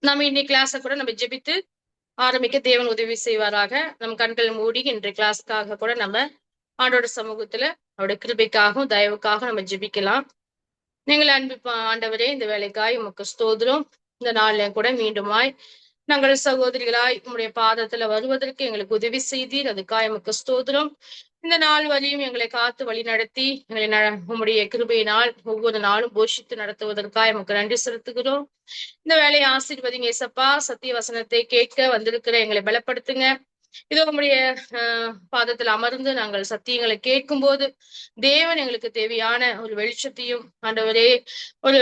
நம்ம இன்னைக்கு கிளாஸை கூட நம்ம ஜெபித்து ஆரம்பிக்க தேவன் உதவி செய்வாராக. நம் கண்கள் மூடி இன்றைய கிளாஸ்க்காக கூட நம்ம ஆண்டோட சமூகத்துல அவருடைய கிருபைக்காகவும் தயவுக்காக நம்ம ஜெபிக்கலாம். நீங்கள் அன்பு ஆண்டவரே, இந்த வேலைக்காய் உமக்கு ஸ்தோத்திரம். இந்த நாள்ல கூட மீண்டுமாய் நாங்கள் சகோதரிகளாய் உம்முடைய பாதத்துல வருவதற்கு எங்களுக்கு உதவி செய்தீர். அதுக்காய் உமக்கு ஸ்தோத்திரம். இந்த நாள் வரையும் எங்களை காத்து வழி நடத்தி எங்களை உம்முடைய கிருபையினால் ஒவ்வொரு நாளும் போஷித்து நடத்துவதற்காக எமக்கு நன்றி செலுத்துகிறோம். இந்த வேலையை ஆசீர்வதிங்க ஏசப்பா. சத்திய வசனத்தை கேட்க வந்திருக்கிற எங்களை பலப்படுத்துங்க. இதோ உங்களுடைய பாதத்தில் அமர்ந்து நாங்கள் சத்தியங்களை கேட்கும் போது தேவன் எங்களுக்கு தேவையான ஒரு வெளிச்சத்தையும் ஆண்டவரே ஒரு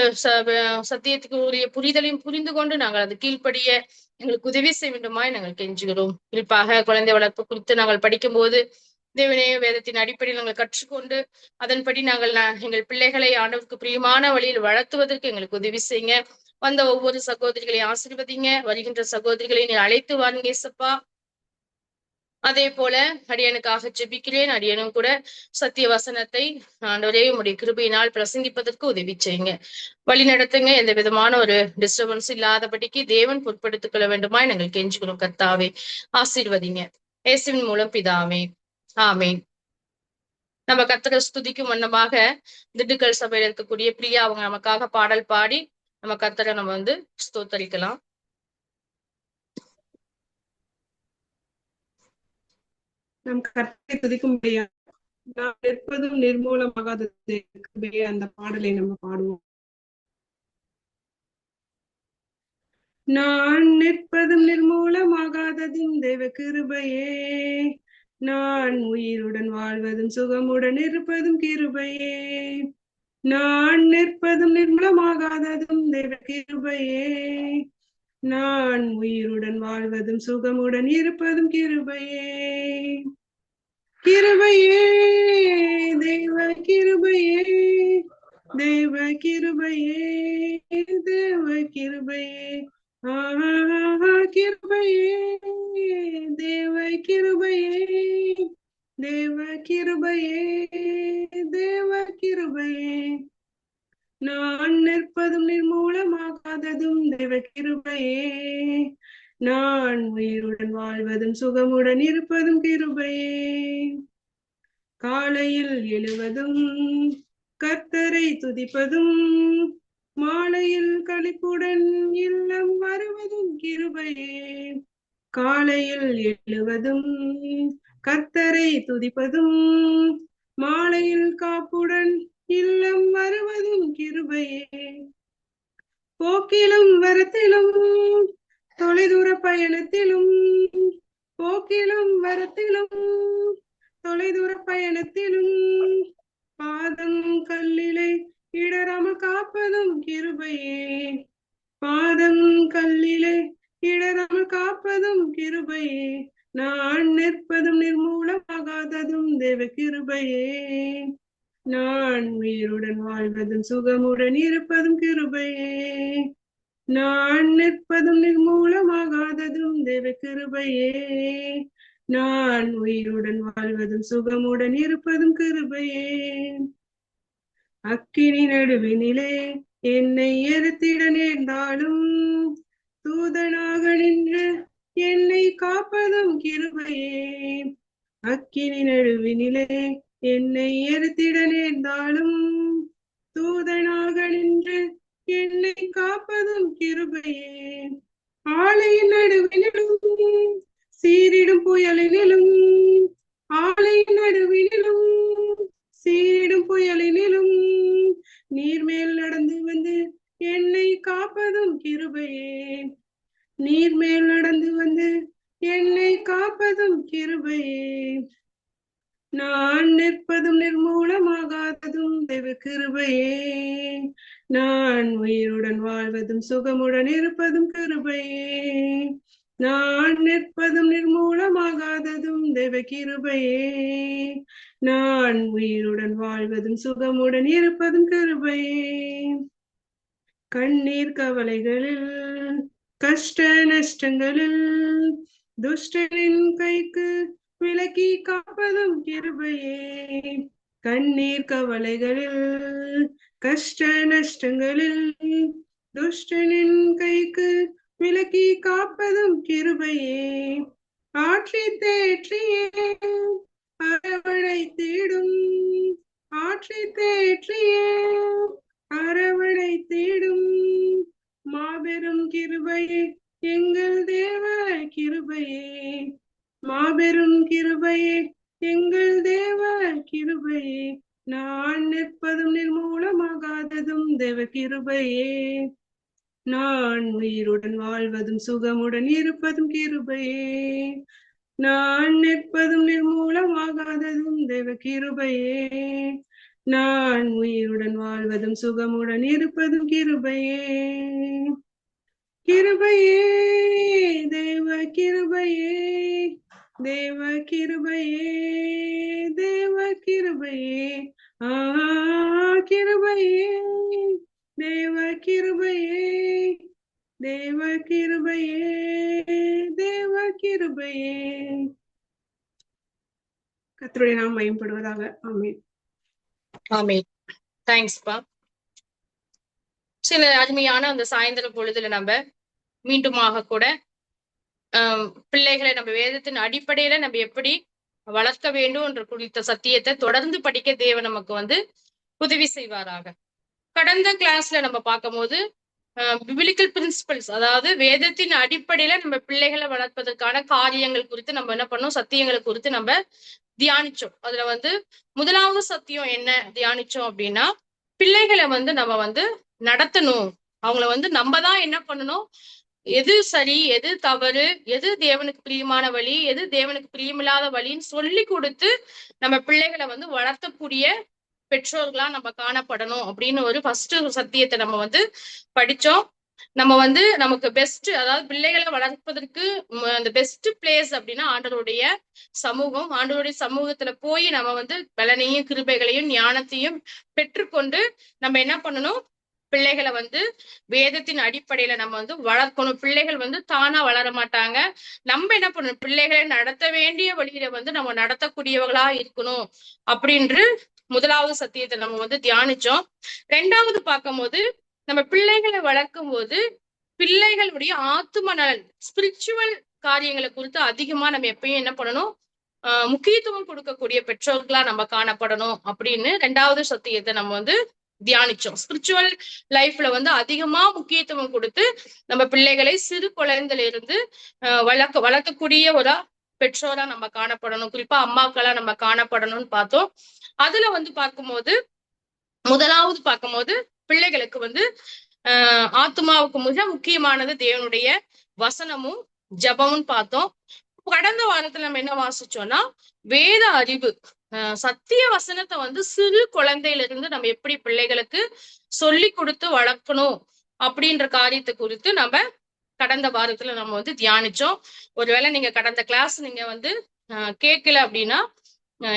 சத்தியத்துக்கு உரிய புரிதலையும் புரிந்து கொண்டு நாங்கள் அது கீழ்ப்படிய எங்களுக்கு உதவி செய்ய வேண்டுமாய் நாங்கள் கெஞ்சுகிறோம். குறிப்பாக குழந்தை வளர்ப்பு குறித்து நாங்கள் படிக்கும் போது தேவனே வேதத்தின் அடிப்படையில் நாங்கள் கற்றுக்கொண்டு அதன்படி நாங்கள் எங்கள் பிள்ளைகளை ஆண்டவருக்கு பிரியமான வழியில் வளர்த்துவதற்கு எங்களுக்கு உதவி செய்யுங்க. வந்த ஒவ்வொரு சகோதரிகளையும் ஆசீர்வதிங்க. வருகின்ற சகோதரிகளை நீ அழைத்து வாருங்க ஏசப்பா. அதே போல அடியனுக்காக ஜெபிக்கிறேன். அடியனும் கூட சத்திய வசனத்தை ஆண்டவரே உம்முடைய கிருபையினால் பிரசங்கிப்பதற்கு உதவி செய்யுங்க. வழி நடத்துங்க. எந்த விதமான ஒரு டிஸ்டர்பன்ஸ் இல்லாதபடிக்கு தேவன் பொறுப்படுத்திக் கொள்ள வேண்டுமாய் நாங்கள் கெஞ்சுகிறோம். கர்த்தாவே ஆசீர்வதிங்க. இயேசுவின் மூலம் பிதாவே, ஆமேன். நம்ம கர்த்தரை ஸ்துதிக்கும் வண்ணமாக திண்டுக்கல் சபையில இருக்கக்கூடிய பிரியா அவங்க நமக்காக பாடல் பாடி நம்ம கர்த்தரை நம்ம ஸ்தோத்தரிக்கலாம். நம் கர்த்தரை துதிக்கும்படியா நாம் நிற்பதும் நிர்மூலமாகாதது அந்த பாடலை நம்ம பாடுவோம். நான் நிற்பதும் நிர்மூலமாகாததும் தேவ கிருபையே, நான் உயிருடன் வாழ்வதும் சுகமுடன் இருப்பதும் கிருபையே. நான் நிற்பதும் நிர்மூலமாகாததும் தேவ கிருபையே, நான் உயிருடன் வாழ்வதும் சுகமுடன் இருப்பதும் கிருபையே. கிருபையே தேவ கிருபையே, தேவ கிருபையே, தேவ கிருபையே, கிருபையே தேவ கிருபையே, தேவ கிருபையே, தேவ கிருபையே. நான் நிற்பதும் நிர்மூலமாகாததும் தேவ கிருபையே, நான் உயிருடன் வாழ்வதும் சுகமுடன் இருப்பதும் கிருபையே. காலையில் எழுவதும் கர்த்தரை துதிப்பதும், மாலையில் களிப்புடன் இல்லம் வருவதும் கிருபையே. காலையில் எழுவதும் கர்த்தரை துதிப்பதும், மாலையில் காப்புடன் இல்லம் வருவதும் கிருபையே. போக்கிலும் வரத்திலும் தொலைதூர பயணத்திலும், போக்கிலும் வரத்திலும் தொலைதூர பயணத்திலும் பாதம் கல்லிலே இடராமல் காப்பதும் கிருபையே. பாதம் கல்லிலே இடராமல் காப்பதும் கிருபையே. நான் நிற்பதும் நிர்மூலமாகாததும் தேவ கிருபையே, நான் உயிருடன் வாழ்வதும் சுகமுடன் இருப்பதும் கிருபையே. நான் நிற்பதும் நிர்மூலமாகாததும் தேவ கிருபையே, நான் உயிருடன் வாழ்வதும் சுகமுடன் இருப்பதும் கிருபையே. அக்கினி நடுவினிலே என்னை எரித்திட நேர்ந்தாலும், தூதனாக நின்று என்னை காப்பதும் கிருபையே. அக்கினி நடுவினிலே என்னை எரித்திட நேர்ந்தாலும், தூதனாக நின்று என்னை காப்பதும் கிருபையே. ஆலையின் நடுவினிலும் சீரிடும் புயலினிலும், ஆலையின் நடுவினிலும் சீரிடும் புயலினிலும் நீர்மேல் நடந்து வந்து என்னை காப்பதும் கிருபையே. நீர்மேல் நடந்து வந்து என்னை காப்பதும் கிருபையே. நான் நிற்பதும் நிர்மூலமாகாததும் தேவ கிருபையே, நான் உயிருடன் வாழ்வதும் சுகமுடன் இருப்பதும் கிருபையே. நான் நிற்பதும் நிர்மூலமாகாததும் தேவ கிருபையே, நான் உயிருடன் வாழ்வதும் சுகமுடன் இருப்பதும் கிருபையே. கண்ணீர் கவலைகளில் கஷ்ட நஷ்டங்களில் துஷ்டனின் கைக்கு விலக்கி காப்பதும் கிருபையே. கண்ணீர் கவலைகளில் கஷ்ட நஷ்டங்களில் துஷ்டனின் கைக்கு விலக்கி காப்பதும் கிருபையே. ஆற்றி தேற்றியே அரவணைத்திடும், ஆற்றி தேற்றியே அரவணைத்திடும் மாபெரும் கிருபையே எங்கள் தேவ கிருபையே. மாபெரும் கிருபையே எங்கள் தேவ கிருபையே. நான் நிற்பதும் நிர்மூலமாகாததும் தேவ கிருபையே. நான் உயிருடன் வாழ்வதும் சுகமுடன் இருப்பதும் கிருபையே. நான் நிற்பதும் நிர்மூலமாகாததும் தேவ கிருபையே. நான் உயிருடன் வாழ்வதும் சுகமுடன் இருப்பதும் கிருபையே. கிருபையே தேவ கிருபையே, தேவ கிருபையே, தேவ கிருபையே. கிருபையே தேவ கிருபையே, தேவ கிருபையே, தேவ கிருபையே. கர்த்தருடைய நாமம் மகிமைப்படுவதாக. ஆமென். ஆமென். தேங்க்ஸ்பா. சில அருமையான அந்த சாயந்தர பொழுதுல நம்ம மீண்டுமாக கூட பிள்ளைகளை நம்ம வேதத்தின் அடிப்படையில நம்ம எப்படி வளர்க்க வேண்டும் என்ற குறித்த சத்தியத்தை தொடர்ந்து படிக்க தேவன் நமக்கு உதவி செய்வாராக. கடந்த கிளாஸ்ல நம்ம பார்க்கும்போது பிபிலிக்கல் பிரின்சிபல்ஸ், அதாவது வேதத்தின் அடிப்படையில நம்ம பிள்ளைகளை வளர்ப்பதற்கான காரியங்கள் குறித்து நம்ம என்ன பண்ணோம், சத்தியங்களை குறித்து நம்ம தியானிச்சோம். அதுல முதலாவது சத்தியம் என்ன தியானிச்சோம் அப்படின்னா, பிள்ளைகளை நம்ம நடத்தணும். அவங்கள நம்ம தான் என்ன பண்ணணும், எது சரி எது தவறு, எது தேவனுக்கு பிரியமான வழி, எது தேவனுக்கு பிரியமில்லாத வழின்னு சொல்லி கொடுத்து நம்ம பிள்ளைகளை வளர்த்தக்கூடிய பெற்றோர்களா நம்ம காணப்படணும் அப்படின்னு ஒரு ஃபர்ஸ்ட் சத்தியத்தை நம்ம படிச்சோம். நம்ம நமக்கு பெஸ்ட், அதாவது பிள்ளைகளை வளர்ப்பதற்கு அந்த பெஸ்ட் பிளேஸ் அப்படின்னா ஆண்டவருடைய சமூகம். ஆண்டவருடைய சமூகத்துல போய் நம்ம பலனையும் கிருபைகளையும் ஞானத்தையும் பெற்றுக்கொண்டு நம்ம என்ன பண்ணணும், பிள்ளைகளை வேதத்தின் அடிப்படையில நம்ம வளர்க்கணும். பிள்ளைகள் தானா வளர மாட்டாங்க. நம்ம என்ன பண்ணணும், பிள்ளைகளை நடத்த வேண்டிய வழியில நம்ம நடத்தக்கூடியவங்களா இருக்கணும் அப்படின்று முதலாவது சத்தியத்தை நம்ம தியானிச்சோம். ரெண்டாவது பார்க்கும்போது, நம்ம பிள்ளைகளை வளர்க்கும் போது பிள்ளைகளுடைய ஆத்தும நலன், ஸ்பிரிச்சுவல் காரியங்களை குறித்து அதிகமா நம்ம எப்பயும் என்ன பண்ணணும், முக்கியத்துவம் கொடுக்கக்கூடிய பெற்றோர்களா நம்ம காணப்படணும் அப்படின்னு ரெண்டாவது சத்தியத்தை நம்ம தியானிச்சோம். ஸ்பிரிச்சுவல் லைஃப்ல அதிகமா முக்கியத்துவம் கொடுத்து நம்ம பிள்ளைகளை சிறு குழந்தையில இருந்து வளர்க்கக்கூடிய ஒரு பெற்றோரா நம்ம காணப்படணும். குறிப்பா அம்மாக்களா நம்ம காணப்படணும்னு பார்த்தோம். அதுல பார்க்கும்போது முதலாவது பார்க்கும்போது பிள்ளைகளுக்கு ஆத்மாவுக்கு மிக முக்கியமானது தேவனுடைய வசனமும் ஜபமும் பார்த்தோம். கடந்த வாரத்துல நம்ம என்ன வாசிச்சோம்னா, வேத அறிவு, சத்திய வசனத்தை சிறு குழந்தையில இருந்து நம்ம எப்படி பிள்ளைகளுக்கு சொல்லி கொடுத்து வளர்க்கணும் அப்படின்ற காரியத்தை குறித்து நம்ம கடந்த வாரத்துல நம்ம தியானிச்சோம். ஒருவேளை நீங்க கடந்த கிளாஸ் நீங்க கேட்கல அப்படின்னா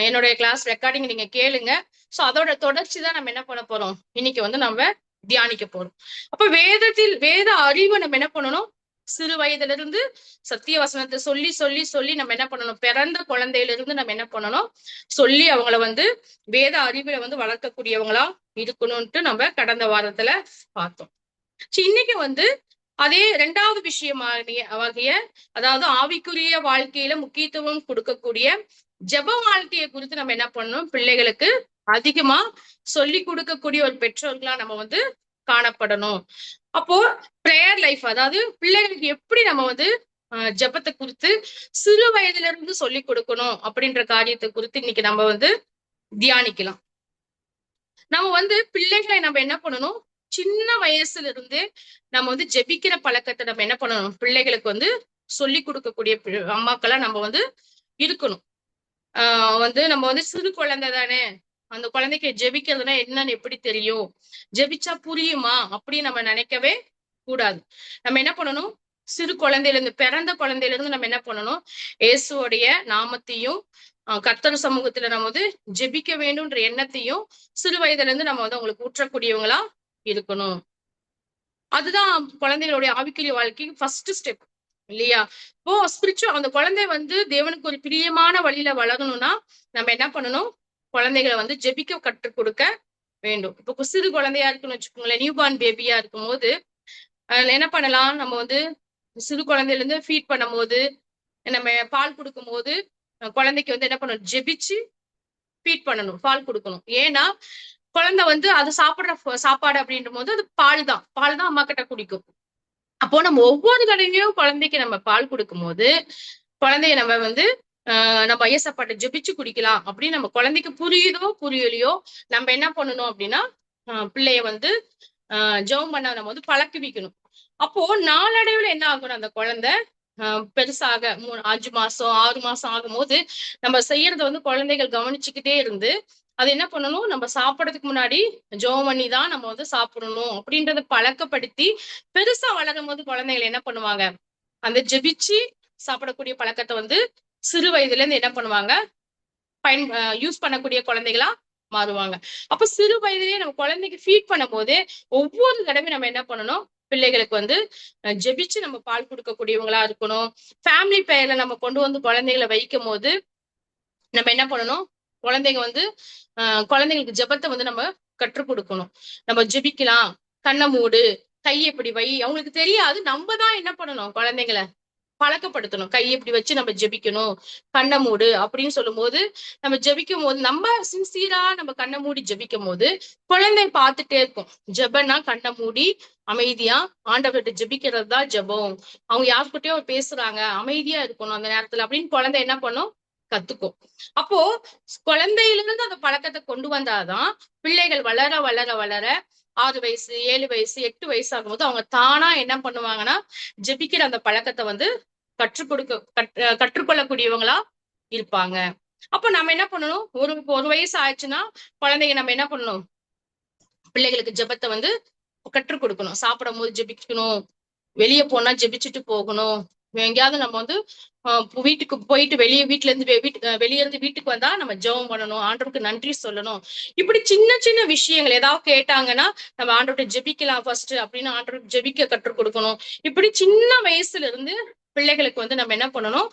என்னுடைய கிளாஸ் ரெக்கார்டிங் நீங்க கேளுங்க. சோ அதோட தொடர்ச்சி தான் நம்ம என்ன பண்ண போறோம், இன்னைக்கு நம்ம தியானிக்க போறோம். அப்ப வேத அறிவை நம்ம என்ன பண்ணணும், சிறு வயதுல இருந்து சத்திய வசனத்தை சொல்லி சொல்லி சொல்லி நம்ம என்ன பண்ணணும், பிறந்த குழந்தையில இருந்து நம்ம என்ன பண்ணணும், சொல்லி அவங்கள வேத அறிவுல வளர்க்கக்கூடியவங்களா இருக்கணும்ட்டு நம்ம கடந்த வாரத்துல பார்த்தோம். இன்னைக்கு அதே ரெண்டாவது விஷயமாகிய அதாவது ஆவிக்குரிய வாழ்க்கையில முக்கியத்துவம் கொடுக்கக்கூடிய ஜெப வாழ்க்கையை குறித்து நம்ம என்ன பண்ணணும், பிள்ளைகளுக்கு அதிகமா சொல்லி கொடுக்கக்கூடிய ஒரு பெற்றோர்களா நம்ம காணப்படணும். அப்போ பிரேயர் லைஃப், அதாவது பிள்ளைகளுக்கு எப்படி நம்ம ஜெபத்தை குறித்து சிறு வயதுல இருந்து சொல்லி கொடுக்கணும் அப்படின்ற காரியத்தை குறித்து இன்னைக்கு நம்ம தியானிக்கலாம். நம்ம பிள்ளைகளை நம்ம என்ன பண்ணணும், சின்ன வயசுல இருந்தே நம்ம ஜெபிக்கிற பழக்கத்தை நம்ம என்ன பண்ணணும், பிள்ளைகளுக்கு சொல்லி கொடுக்கக்கூடிய அம்மாக்களா நம்ம இருக்கணும். நம்ம சிறு குழந்தை தானே, அந்த குழந்தைக்கு ஜெபிக்கிறதுனா என்னன்னு எப்படி தெரியும், ஜெபிச்சா புரியுமா அப்படின்னு நம்ம நினைக்கவே கூடாது. நம்ம என்ன பண்ணணும், சிறு குழந்தையில இருந்து, பிறந்த குழந்தையில இருந்து நம்ம என்ன பண்ணணும், இயேசுவோடைய நாமத்தையும் கர்த்தர் சமூகத்துல நம்ம ஜெபிக்க வேண்டும்ன்ற எண்ணத்தையும் சிறு வயதுல இருந்து நம்ம அவங்களுக்கு ஊற்றக்கூடியவங்களா இருக்கணும். அதுதான் குழந்தைகளுடைய ஆவிக்குரிய வாழ்க்கைக்கு ஃபர்ஸ்ட் ஸ்டெப் இல்லையா? இப்போ ஸ்பிரிச்சுவல் அந்த குழந்தை தேவனுக்கு ஒரு பிரியமான வழியில வளரணும்னா நம்ம என்ன பண்ணணும், குழந்தைகளை ஜெபிக்க கற்றுக் கொடுக்க வேண்டும். இப்போ சிறு குழந்தையா இருக்குன்னு வச்சுக்கோங்களேன், நியூபார்ன் பேபியா இருக்கும் போது என்ன பண்ணலாம், நம்ம சிறு குழந்தையில இருந்து ஃபீட் பண்ணும் போது, நம்ம பால் கொடுக்கும் போது குழந்தைக்கு வந்து என்ன பண்ணணும், ஜெபிச்சு ஃபீட் பண்ணணும், பால் கொடுக்கணும். ஏன்னா குழந்தை வந்து அது சாப்பிடுற சாப்பாடு அப்படின்ற போது அது பால் தான் அம்மா கிட்ட குடிக்கும். அப்போ நம்ம ஒவ்வொரு தடவையும் குழந்தைக்கு நம்ம பால் கொடுக்கும் போது குழந்தைய நம்ம வந்து நம்ம ஐயசப்பாட்டை ஜெபிச்சு குடிக்கலாம் அப்படின்னு நம்ம குழந்தைக்கு புரியுதோ புரியலையோ நம்ம என்ன பண்ணணும் அப்படின்னா பிள்ளைய வந்து ஜெபம் பண்ண நம்ம வந்து பழக்குவிக்கணும். அப்போ நாளடைவுல என்ன ஆகணும், அந்த குழந்தை பெருசாக 5 மாசம் 6 மாசம் ஆகும் போது நம்ம செய்யறத வந்து குழந்தைகள் கவனிச்சுக்கிட்டே இருந்து அது என்ன பண்ணணும், நம்ம சாப்பிடறதுக்கு முன்னாடி ஜெபம் பண்ணி தான் நம்ம வந்து சாப்பிடணும் அப்படின்றத பழக்கப்படுத்தி பெருசா வளரும் போது குழந்தைகள் என்ன பண்ணுவாங்க, அந்த ஜெபிச்சு சாப்பிடக்கூடிய பழக்கத்தை வந்து சிறு வயதுல இருந்து என்ன பண்ணுவாங்க, யூஸ் பண்ணக்கூடிய குழந்தைகளா மாறுவாங்க. அப்ப சிறு வயதிலேயே நம்ம குழந்தைக்கு ஃபீட் பண்ணும் போதே ஒவ்வொரு தடவை நம்ம என்ன பண்ணணும், பிள்ளைகளுக்கு வந்து ஜெபிச்சு நம்ம பால் கொடுக்கக்கூடியவங்களா இருக்கணும். ஃபேமிலி பெயர்ல நம்ம கொண்டு வந்து குழந்தைகளை வைக்கும் போது நம்ம என்ன பண்ணணும், குழந்தைங்க வந்து குழந்தைங்களுக்கு ஜெபத்தை வந்து நம்ம கற்றுக் கொடுக்கணும். நம்ம ஜெபிக்கலாம், கண்ணை மூடு, கையை இப்படி வை. அவங்களுக்கு தெரியாது, நம்ம தான் என்ன பண்ணணும், குழந்தைங்களை பழக்கப்படுத்தணும். கையை இப்படி வச்சு நம்ம ஜெபிக்கணும், கண்ணை மூடு அப்படின்னு சொல்லும் போது நம்ம ஜெபிக்கும் போது நம்ம சின்சியரா நம்ம கண்ணை மூடி ஜெபிக்கும் போது குழந்தை பார்த்துட்டே இருக்கும். ஜெபன்னா கண்ணை மூடி அமைதியா ஆண்டவர்கிட்ட ஜெபிக்கிறது தான் ஜெபம். அவங்க யாருக்கிட்டயும் பேசுறாங்க, அமைதியா இருக்கணும் அந்த நேரத்துல அப்படின்னு குழந்தை என்ன பண்ணும், கத்துக்கும். அப்போ குழந்தையிலிருந்து அந்த பழக்கத்தை கொண்டு வந்தாதான் பிள்ளைகள் வளர வளர வளர 6 வயசு 7 வயசு 8 வயசு ஆகும்போது அவங்க தானா என்ன பண்ணுவாங்கன்னா ஜெபிக்கிற அந்த பழக்கத்தை வந்து கற்றுக்கொள்ளக்கூடியவங்களா இருப்பாங்க. அப்ப நம்ம என்ன பண்ணணும், ஒரு வயசு ஆயிடுச்சுன்னா குழந்தைங்க நம்ம என்ன பண்ணணும், பிள்ளைகளுக்கு ஜெபத்தை வந்து கற்றுக் கொடுக்கணும். சாப்பிடும் போது ஜெபிக்கணும், வெளியே போனா ஜெபிச்சுட்டு போகணும். எங்கேயாவது நம்ம வந்து வீட்டுக்கு போயிட்டு வீட்டுல இருந்து வெளியே இருந்து வீட்டுக்கு வந்தா நம்ம ஜெபம் பண்ணணும், ஆண்டவருக்கு நன்றி சொல்லணும். இப்படி சின்ன சின்ன விஷயங்கள் ஏதாவது கேட்டாங்கன்னா நம்ம ஆண்டவர்கிட்ட ஜெபிக்கலாம் ஃபர்ஸ்ட் அப்படின்னு ஆண்டவருக்கு ஜெபிக்க கற்றுக் கொடுக்கணும். இப்படி சின்ன வயசுல இருந்து பிள்ளைகளுக்கு வந்து நம்ம என்ன பண்ணணும்,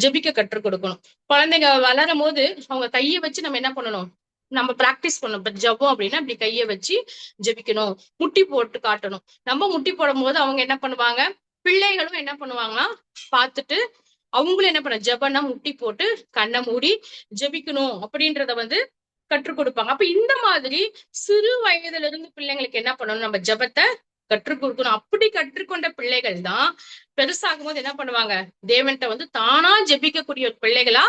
ஜெபிக்க கற்றுக் கொடுக்கணும். குழந்தைங்க வளரும் போது அவங்க கையை வச்சு நம்ம என்ன பண்ணணும், நம்ம பிராக்டிஸ் பண்ணணும். இப்ப ஜெபம் அப்படின்னா இப்படி கையை வச்சு ஜெபிக்கணும், முட்டி போட்டு காட்டணும். நம்ம முட்டி போடும் போது அவங்க என்ன பண்ணுவாங்க, பிள்ளைகளும் என்ன பண்ணுவாங்கன்னா பார்த்துட்டு அவங்களும் என்ன பண்ண, ஜெபம்னா முட்டி போட்டு கண்ணை மூடி ஜெபிக்கணும் அப்படின்றத வந்து கற்றுக் கொடுப்பாங்க. அப்ப இந்த மாதிரி சிறு வயதுல இருந்து பிள்ளைங்களுக்கு என்ன பண்ணணும், நம்ம ஜெபத்தை கற்றுக் கொடுக்கணும். அப்படி கற்றுக்கொண்ட பிள்ளைகள் தான் பெருசாகும் போது என்ன பண்ணுவாங்க, தேவன்கிட்ட வந்து தானா ஜெபிக்கக்கூடிய ஒரு பிள்ளைகளா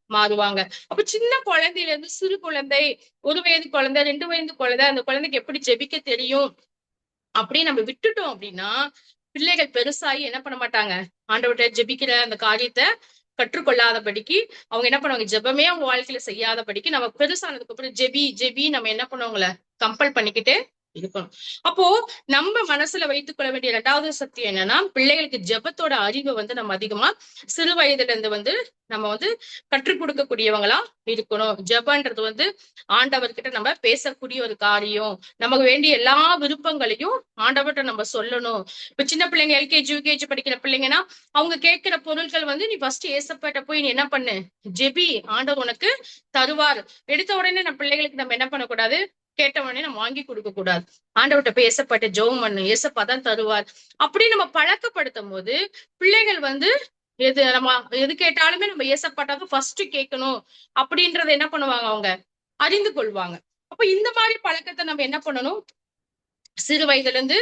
மாறுவாங்க. அப்ப சின்ன குழந்தையில இருந்து சிறு குழந்தை, 1 வயது குழந்தை 2 வயது குழந்தை, அந்த குழந்தைக்கு எப்படி ஜெபிக்க தெரியும் அப்படி நம்ம விட்டுட்டோம் அப்படின்னா பிள்ளைகள் பெருசாகி என்ன பண்ண மாட்டாங்க, ஆண்டவர்கிட்ட ஜெபிக்கிற அந்த காரியத்தை கற்றுக்கொள்ளாதபடிக்கு அவங்க என்ன பண்ணுவாங்க, ஜெபமே அவங்க வாழ்க்கையில செய்யாதபடிக்கு நம்ம பெருசானதுக்கு அப்புறம் ஜெபி நம்ம என்ன பண்ணுவாங்கள கம்பல் பண்ணிக்கிட்டே இருக்கணும். அப்போ நம்ம மனசுல வைத்துக் கொள்ள வேண்டிய 2வது சத்தியம் என்னன்னா, பிள்ளைகளுக்கு ஜெபத்தோட அறிவை வந்து நம்ம அதிகமா சிறு வயதுல இருந்து வந்து நம்ம வந்து கற்றுக் கொடுக்கக்கூடியவங்களா இருக்கணும். ஜெபன்றது வந்து ஆண்டவர்கிட்ட நம்ம பேசக்கூடிய ஒரு காரியம். நமக்கு வேண்டிய எல்லா விருப்பங்களையும் ஆண்டவர்கிட்ட நம்ம சொல்லணும். இப்ப சின்ன பிள்ளைங்க LKG UKG படிக்கிற பிள்ளைங்கன்னா அவங்க கேட்கிற பொருட்கள் வந்து நீ ஃபர்ஸ்ட் ஏசப்பாட்ட போய் நீ என்ன பண்ணு, ஜெபி, ஆண்டவர் உனக்கு தருவார். எடுத்த உடனே நம்ம பிள்ளைகளுக்கு நம்ம என்ன பண்ணக்கூடாது, கேட்ட உடனே நம்ம வாங்கி கொடுக்க கூடாது. ஆண்டவர்கிட்ட போய் ஏசப்பாட்ட ஜெபம் பண்ணு, ஏசப்பா தான் தருவார் அப்படி நம்ம பழக்கப்படுத்தும் போது பிள்ளைகள் வந்து எது கேட்டாலுமே நம்ம ஏசப்பாட்டாக ஃபர்ஸ்ட் கேட்கணும் அப்படின்றத என்ன பண்ணுவாங்க, அவங்க அறிந்து கொள்வாங்க. அப்ப இந்த மாதிரி பழக்கத்தை நம்ம என்ன பண்ணணும், சிறு வயதுல இருந்து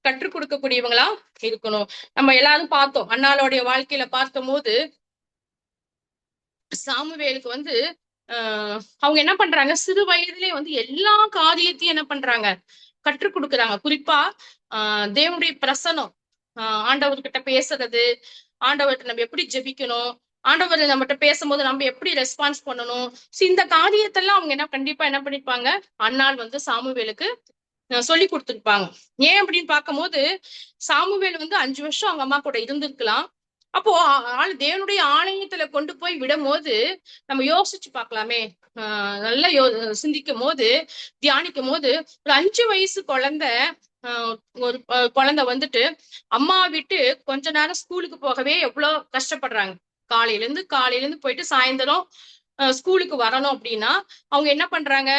கற்றுக் கொடுக்கக்கூடியவங்களா இருக்கணும். நம்ம எல்லாரும் பார்த்தோம், அண்ணாளுடைய வாழ்க்கையில பார்க்கும் போது சாமுவேலுக்கு வந்து அவங்க என்ன பண்றாங்க, சிறு வயதிலே வந்து எல்லா காரியத்தையும் என்ன பண்றாங்க, கற்றுக் கொடுக்குறாங்க. குறிப்பா தேவனுடைய பிரசனம், ஆண்டவர்கிட்ட பேசுறது, ஆண்டவர்கிட்ட நம்ம எப்படி ஜெபிக்கணும், ஆண்டவர் நம்மகிட்ட பேசும்போது நம்ம எப்படி ரெஸ்பான்ஸ் பண்ணணும், இந்த காரியத்தெல்லாம் அவங்க கண்டிப்பா என்ன பண்ணிருப்பாங்க, அன்னாள் வந்து சாமுவேலுக்கு சொல்லி கொடுத்துருப்பாங்க. ஏன் அப்படின்னு பார்க்கும்போது சாமுவேல் வந்து 5 வருஷம் அவங்க அம்மா கூட இருந்திருக்கலாம். அப்போ தேவனுடைய ஆலயத்துல கொண்டு போய் விடும் போது நம்ம யோசிச்சு பார்க்கலாமே, நல்லா சிந்திக்கும் போது தியானிக்கும் போது ஒரு 5 வயசு குழந்தை, ஒரு குழந்தை வந்துட்டு அம்மா விட்டு கொஞ்ச நேரம் ஸ்கூலுக்கு போகவே எவ்வளவு கஷ்டப்படுறாங்க. காலையில இருந்து போயிட்டு சாயந்தரம் ஸ்கூலுக்கு வரணும் அப்படின்னா அவங்க என்ன பண்றாங்க,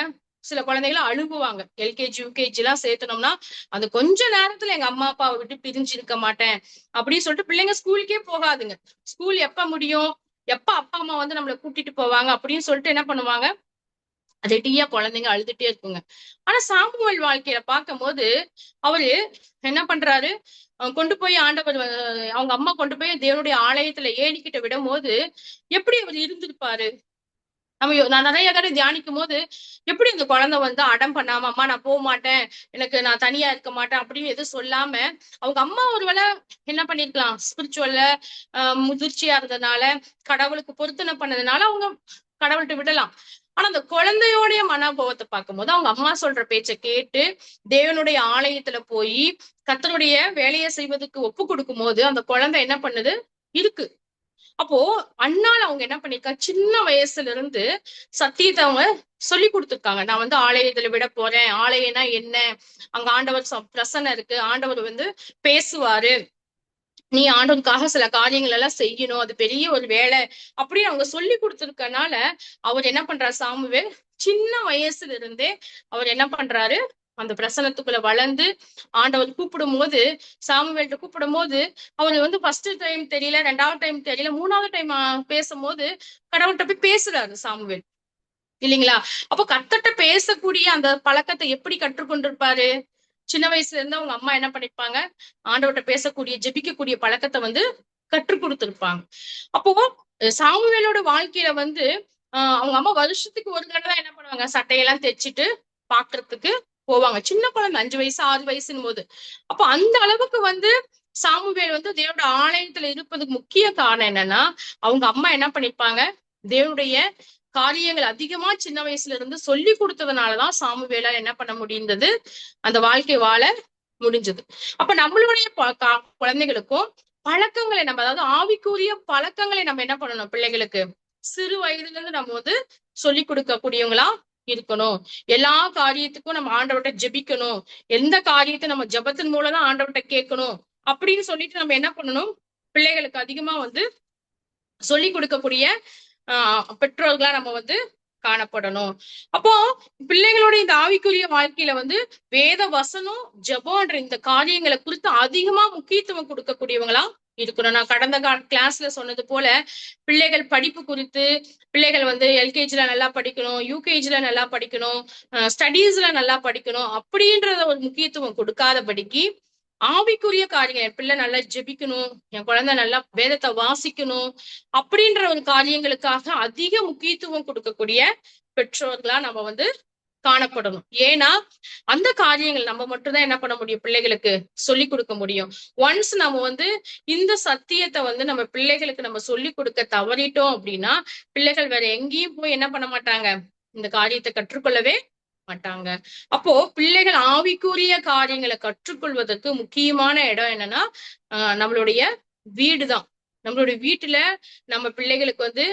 சில குழந்தைகளை அழுகுவாங்க. எல்கேஜி யூகேஜி எல்லாம் சேர்த்தனோம்னா அந்த கொஞ்ச நேரத்துல எங்க அம்மா அப்பாவை விட்டு பிரிஞ்சு இருக்க மாட்டேன் அப்படின்னு சொல்லிட்டு பிள்ளைங்க ஸ்கூலுக்கே போகாதுங்க. ஸ்கூல் எப்ப முடியும், எப்ப அப்பா அம்மா வந்து நம்மளை கூட்டிட்டு போவாங்க அப்படின்னு சொல்லிட்டு என்ன பண்ணுவாங்க, ரெடியா குழந்தைங்க அழுதுட்டே இருக்குங்க. ஆனா சாமுவேல் வாழ்க்கையில பார்க்கும் போது அவரு என்ன பண்றாரு, கொண்டு போய் ஆண்டவர் அவங்க அம்மா கொண்டு போய் தேவனுடைய ஆலயத்துல ஏணிக்கிட்ட விடும் போது எப்படி அவர் இருந்திருப்பாரு. நான் நிறைய தடவை தியானிக்கும் போது எப்படி அந்த குழந்தை வந்து அடம் பண்ணாம, அம்மா நான் போக மாட்டேன், எனக்கு நான் தனியா இருக்க மாட்டேன் அப்படின்னு எதுவும் சொல்லாம, அவங்க அம்மா ஒருவேளை என்ன பண்ணிருக்கலாம், ஸ்பிரிச்சுவல்ல முதிர்ச்சியா இருந்ததுனால, கடவுளுக்கு பொருத்தனை பண்ணதுனால அவங்க கடவுள்கிட்ட விடலாம். ஆனா அந்த குழந்தையோடைய மனோபாவத்தை பார்க்கும்போது அவங்க அம்மா சொல்ற பேச்சை கேட்டு தேவனுடைய ஆலயத்துல போய் கர்த்தருடைய வேலையை செய்வதற்கு ஒப்பு கொடுக்கும் போது அந்த குழந்தை என்ன பண்ணுது இருக்கு. அப்போ அண்ணால அவங்க என்ன பண்ணிருக்காங்க, சின்ன வயசுல இருந்து சத்தியத்தை அவங்க சொல்லி கொடுத்துருக்காங்க. நான் வந்து ஆலயத்துல விட போறேன், ஆலயம்னா என்ன, அங்க ஆண்டவர் பிரசன்னம் இருக்கு, ஆண்டவர் வந்து பேசுவாரு, நீ ஆண்டவனுக்காக சில காரியங்கள் எல்லாம் செய்யணும், அது பெரிய ஒரு வேலை அப்படின்னு அவங்க சொல்லி கொடுத்துருக்கனால அவர் என்ன பண்றாரு, சாமுவேல் சின்ன வயசுல இருந்தே அவர் என்ன பண்றாரு, அந்த பிரசனத்துக்குள்ள வளர்ந்து ஆண்டவர் கூப்பிடும் போது, சாமுவேல்ட்ட கூப்பிடும் போது அவரு வந்து ஃபர்ஸ்ட் டைம் தெரியல, 2வது டைம் தெரியல, 3வது டைம் பேசும்போது கடவுள்கிட்ட போய் பேசுறாரு சாமுவேல் இல்லைங்களா. அப்போ கர்த்தர்ட்ட பேசக்கூடிய அந்த பழக்கத்தை எப்படி கற்றுக்கொண்டிருப்பாரு, சின்ன வயசுல இருந்து அவங்க அம்மா என்ன பண்ணிருப்பாங்க, ஆண்டவர்கிட்ட பேசக்கூடிய ஜெபிக்கக்கூடிய பழக்கத்தை வந்து கற்றுக் கொடுத்திருப்பாங்க. அப்போ சாமுவேலோட வாழ்க்கையில வந்து அவங்க அம்மா வருஷத்துக்கு ஒரு தடவை என்ன பண்ணுவாங்க, சட்டையெல்லாம் தைச்சிட்டு பாக்குறதுக்கு போவாங்க. சின்ன குழந்தை 5 வயசு 6 வயசுன்னு போது. அப்போ அந்த அளவுக்கு வந்து சாமுவேல் வந்து தேவனோட ஆலயத்துல இருப்பதுக்கு முக்கிய காரணம் என்னன்னா, அவங்க அம்மா என்ன பண்ணிருப்பாங்க, தேவனுடைய காரியங்கள் அதிகமா சின்ன வயசுல இருந்து சொல்லி கொடுத்ததுனாலதான் சாமுவேலால் என்ன பண்ண முடிந்தது, அந்த வாழ்க்கை வாழ முடிஞ்சது. அப்ப நம்மளுடைய குழந்தைகளுக்கும் பழக்கங்களை நம்ம, அதாவது ஆவிக்குரிய பழக்கங்களை நம்ம என்ன பண்ணணும், பிள்ளைகளுக்கு சிறு வயதுல இருந்து நம்ம வந்து சொல்லி கொடுக்கக்கூடியவங்களா இருக்கணும். எல்லா காரியத்துக்கும் நம்ம ஆண்டவர்கிட்ட ஜெபிக்கணும், எந்த காரியத்தை நம்ம ஜெபத்தின் மூலம் தான் ஆண்டவர்கிட்ட கேட்கணும் அப்படின்னு சொல்லிட்டு நம்ம என்ன பண்ணணும், பிள்ளைகளுக்கு அதிகமா வந்து சொல்லி கொடுக்கக்கூடிய பெற்றோர்களா நம்ம வந்து காணப்படணும். அப்போ பிள்ளைகளுடைய இந்த ஆவிக்குரிய வாழ்க்கையில வந்து வேத வசனம் ஜெபம்ன்ற இந்த காரியங்களை குறித்து அதிகமா முக்கியத்துவம் கொடுக்கக்கூடியவங்களா இருக்கணும். நான் கடந்த கிளாஸ்ல சொன்னது போல பிள்ளைகள் படிப்பு குறித்து, பிள்ளைகள் வந்து எல்கேஜில நல்லா படிக்கணும், யூகேஜில நல்லா படிக்கணும், ஸ்டடீஸ்ல நல்லா படிக்கணும் அப்படின்றத ஒரு முக்கியத்துவம் கொடுக்காதபடிக்கு ஆவிக்குரிய காரியங்கள், என் பிள்ளை நல்லா ஜெபிக்கணும், என் குழந்தை நல்லா வேதத்தை வாசிக்கணும் அப்படின்ற ஒரு காரியங்களுக்காக அதிக முக்கியத்துவம் கொடுக்கக்கூடிய பெற்றோர்களா நம்ம வந்து காணப்படணும். ஏன்னா அந்த காரியங்கள் நம்ம மட்டும்தான் என்ன பண்ண முடியும், பிள்ளைகளுக்கு சொல்லி கொடுக்க முடியும். ஒன்ஸ் நம்ம வந்து இந்த சத்தியத்தை வந்து நம்ம பிள்ளைகளுக்கு நம்ம சொல்லி கொடுக்க தவறிட்டோம் அப்படின்னா பிள்ளைகள் வேற எங்கேயும் போய் என்ன பண்ண மாட்டாங்க, இந்த காரியத்தை கற்றுக்கொள்ளவே மாட்டாங்க. அப்போ பிள்ளைகள் ஆவிக்குரிய காரியங்களை கற்றுக்கொள்வதற்கு முக்கியமான இடம் என்னன்னா நம்மளுடைய வீடுதான். நம்மளுடைய வீட்டுல நம்ம பிள்ளைகளுக்கு வந்து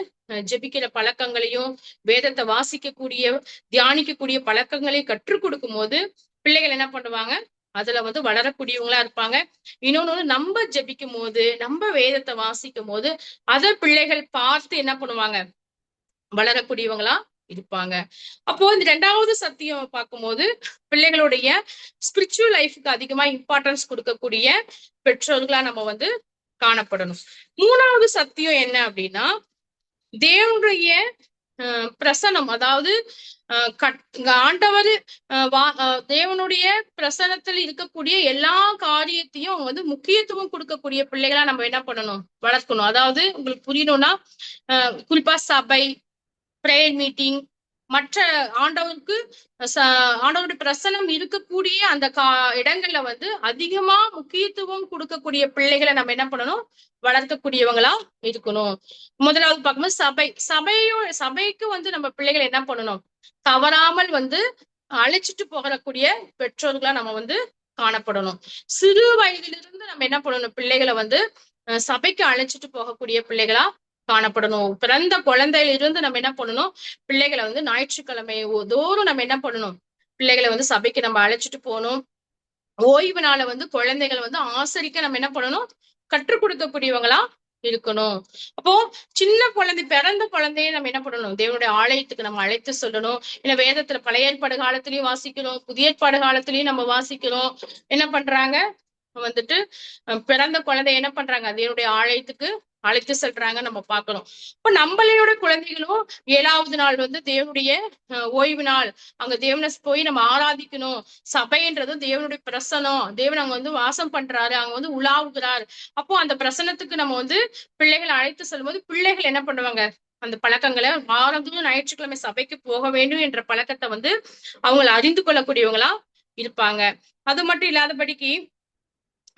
ஜெபிக்கிற பழக்கங்களையும் வேதத்தை வாசிக்கக்கூடிய தியானிக்கக்கூடிய பழக்கங்களையும் கற்றுக் கொடுக்கும் போது பிள்ளைகள் என்ன பண்ணுவாங்க, அதுல வந்து வளரக்கூடியவங்களா இருப்பாங்க. இன்னொன்னு, நம்ம ஜெபிக்கும் போது நம்ம வேதத்தை வாசிக்கும் போது அதை பிள்ளைகள் பார்த்து என்ன பண்ணுவாங்க, வளரக்கூடியவங்களா இருப்பாங்க. அப்போ இந்த 2வது சத்தியம் பார்க்கும்போது பிள்ளைகளுடைய ஸ்பிரிச்சுவல் லைஃப்க்கு அதிகமா இம்பார்ட்டன்ஸ் கொடுக்கக்கூடிய பெற்றோர்களா நம்ம வந்து காணப்படணும். 3வது சத்தியம் என்ன அப்படின்னா, தேவனுடைய பிரசனம், அதாவது ஆண்டவர் தேவனுடைய பிரசனத்தில் இருக்கக்கூடிய எல்லா காரியத்தையும் அவங்க வந்து முக்கியத்துவம் கொடுக்கக்கூடிய பிள்ளைகளா நம்ம என்ன பண்ணணும், வளர்க்கணும். அதாவது உங்களுக்கு புரியணும்னா குறிப்பா சபை, பிரேயர் மீட்டிங், மற்ற ஆண்டவருக்கு ஆண்டவருடைய பிரசனம் இருக்கக்கூடிய அந்த இடங்கள்ல வந்து அதிகமா முக்கியத்துவம் கொடுக்கக்கூடிய பிள்ளைகளை நம்ம என்ன பண்ணணும், வளர்க்கக்கூடியவங்களா இருக்கணும். முதலாவது பார்க்கும்போது சபைக்கு வந்து நம்ம பிள்ளைகளை என்ன பண்ணணும், தவறாமல் வந்து அழைச்சிட்டு போகக்கூடிய பெற்றோர்களா நம்ம வந்து காணப்படணும். சிறு வயதிலிருந்து நம்ம என்ன பண்ணணும், பிள்ளைகளை வந்து சபைக்கு அழைச்சிட்டு போகக்கூடிய பிள்ளைகளா காணப்படணும். பிறந்த குழந்தையில இருந்து நம்ம என்ன பண்ணணும், பிள்ளைகளை வந்து ஞாயிற்றுக்கிழமை தோறும் நம்ம என்ன பண்ணணும், பிள்ளைகளை வந்து சபைக்கு நம்ம அழைச்சிட்டு போகணும். ஓய்வு நாளை வந்து குழந்தைகளை வந்து ஆசரிக்க நம்ம என்ன பண்ணணும், கற்றுக் கொடுக்கக்கூடியவங்களா இருக்கணும். அப்போ சின்ன குழந்தை, பிறந்த குழந்தைய நம்ம என்ன பண்ணணும், தேவனுடைய ஆலயத்துக்கு நம்ம அழைத்து சொல்லணும். ஏன்னா வேதத்துல பழைய ஏற்பாடு காலத்திலயும் வாசிக்கிறோம், புதிய ஏற்பாடு காலத்திலயும் நம்ம வாசிக்கிறோம். என்ன பண்றாங்க வந்துட்டு பிறந்த குழந்தை என்ன பண்றாங்க, தேவனுடைய ஆலயத்துக்கு அழைத்து செல்றாங்க, நம்ம பார்க்கிறோம். இப்ப நம்மளோட குழந்தைகளும் 7வது நாள் வந்து தேவனுடைய ஓய்வு நாள், அங்க தேவனை போய் நம்ம ஆராதிக்கணும். சபைன்றது தேவனுடைய பிரசனம், தேவன் அங்க வந்து வாசம் பண்றாரு, அங்க வந்து உலாவுகிறார். அப்போ அந்த பிரசனத்துக்கு நம்ம வந்து பிள்ளைகளை அழைத்து செல்லும்போது பிள்ளைகள் என்ன பண்ணுவாங்க, அந்த பழக்கங்களை வாரந்தோறும் ஞாயிற்றுக்கிழமை சபைக்கு போக வேண்டும் என்ற பழக்கத்தை வந்து அவங்களை அறிந்து கொள்ளக்கூடியவங்களா இருப்பாங்க. அது மட்டும் இல்லாதபடிக்கு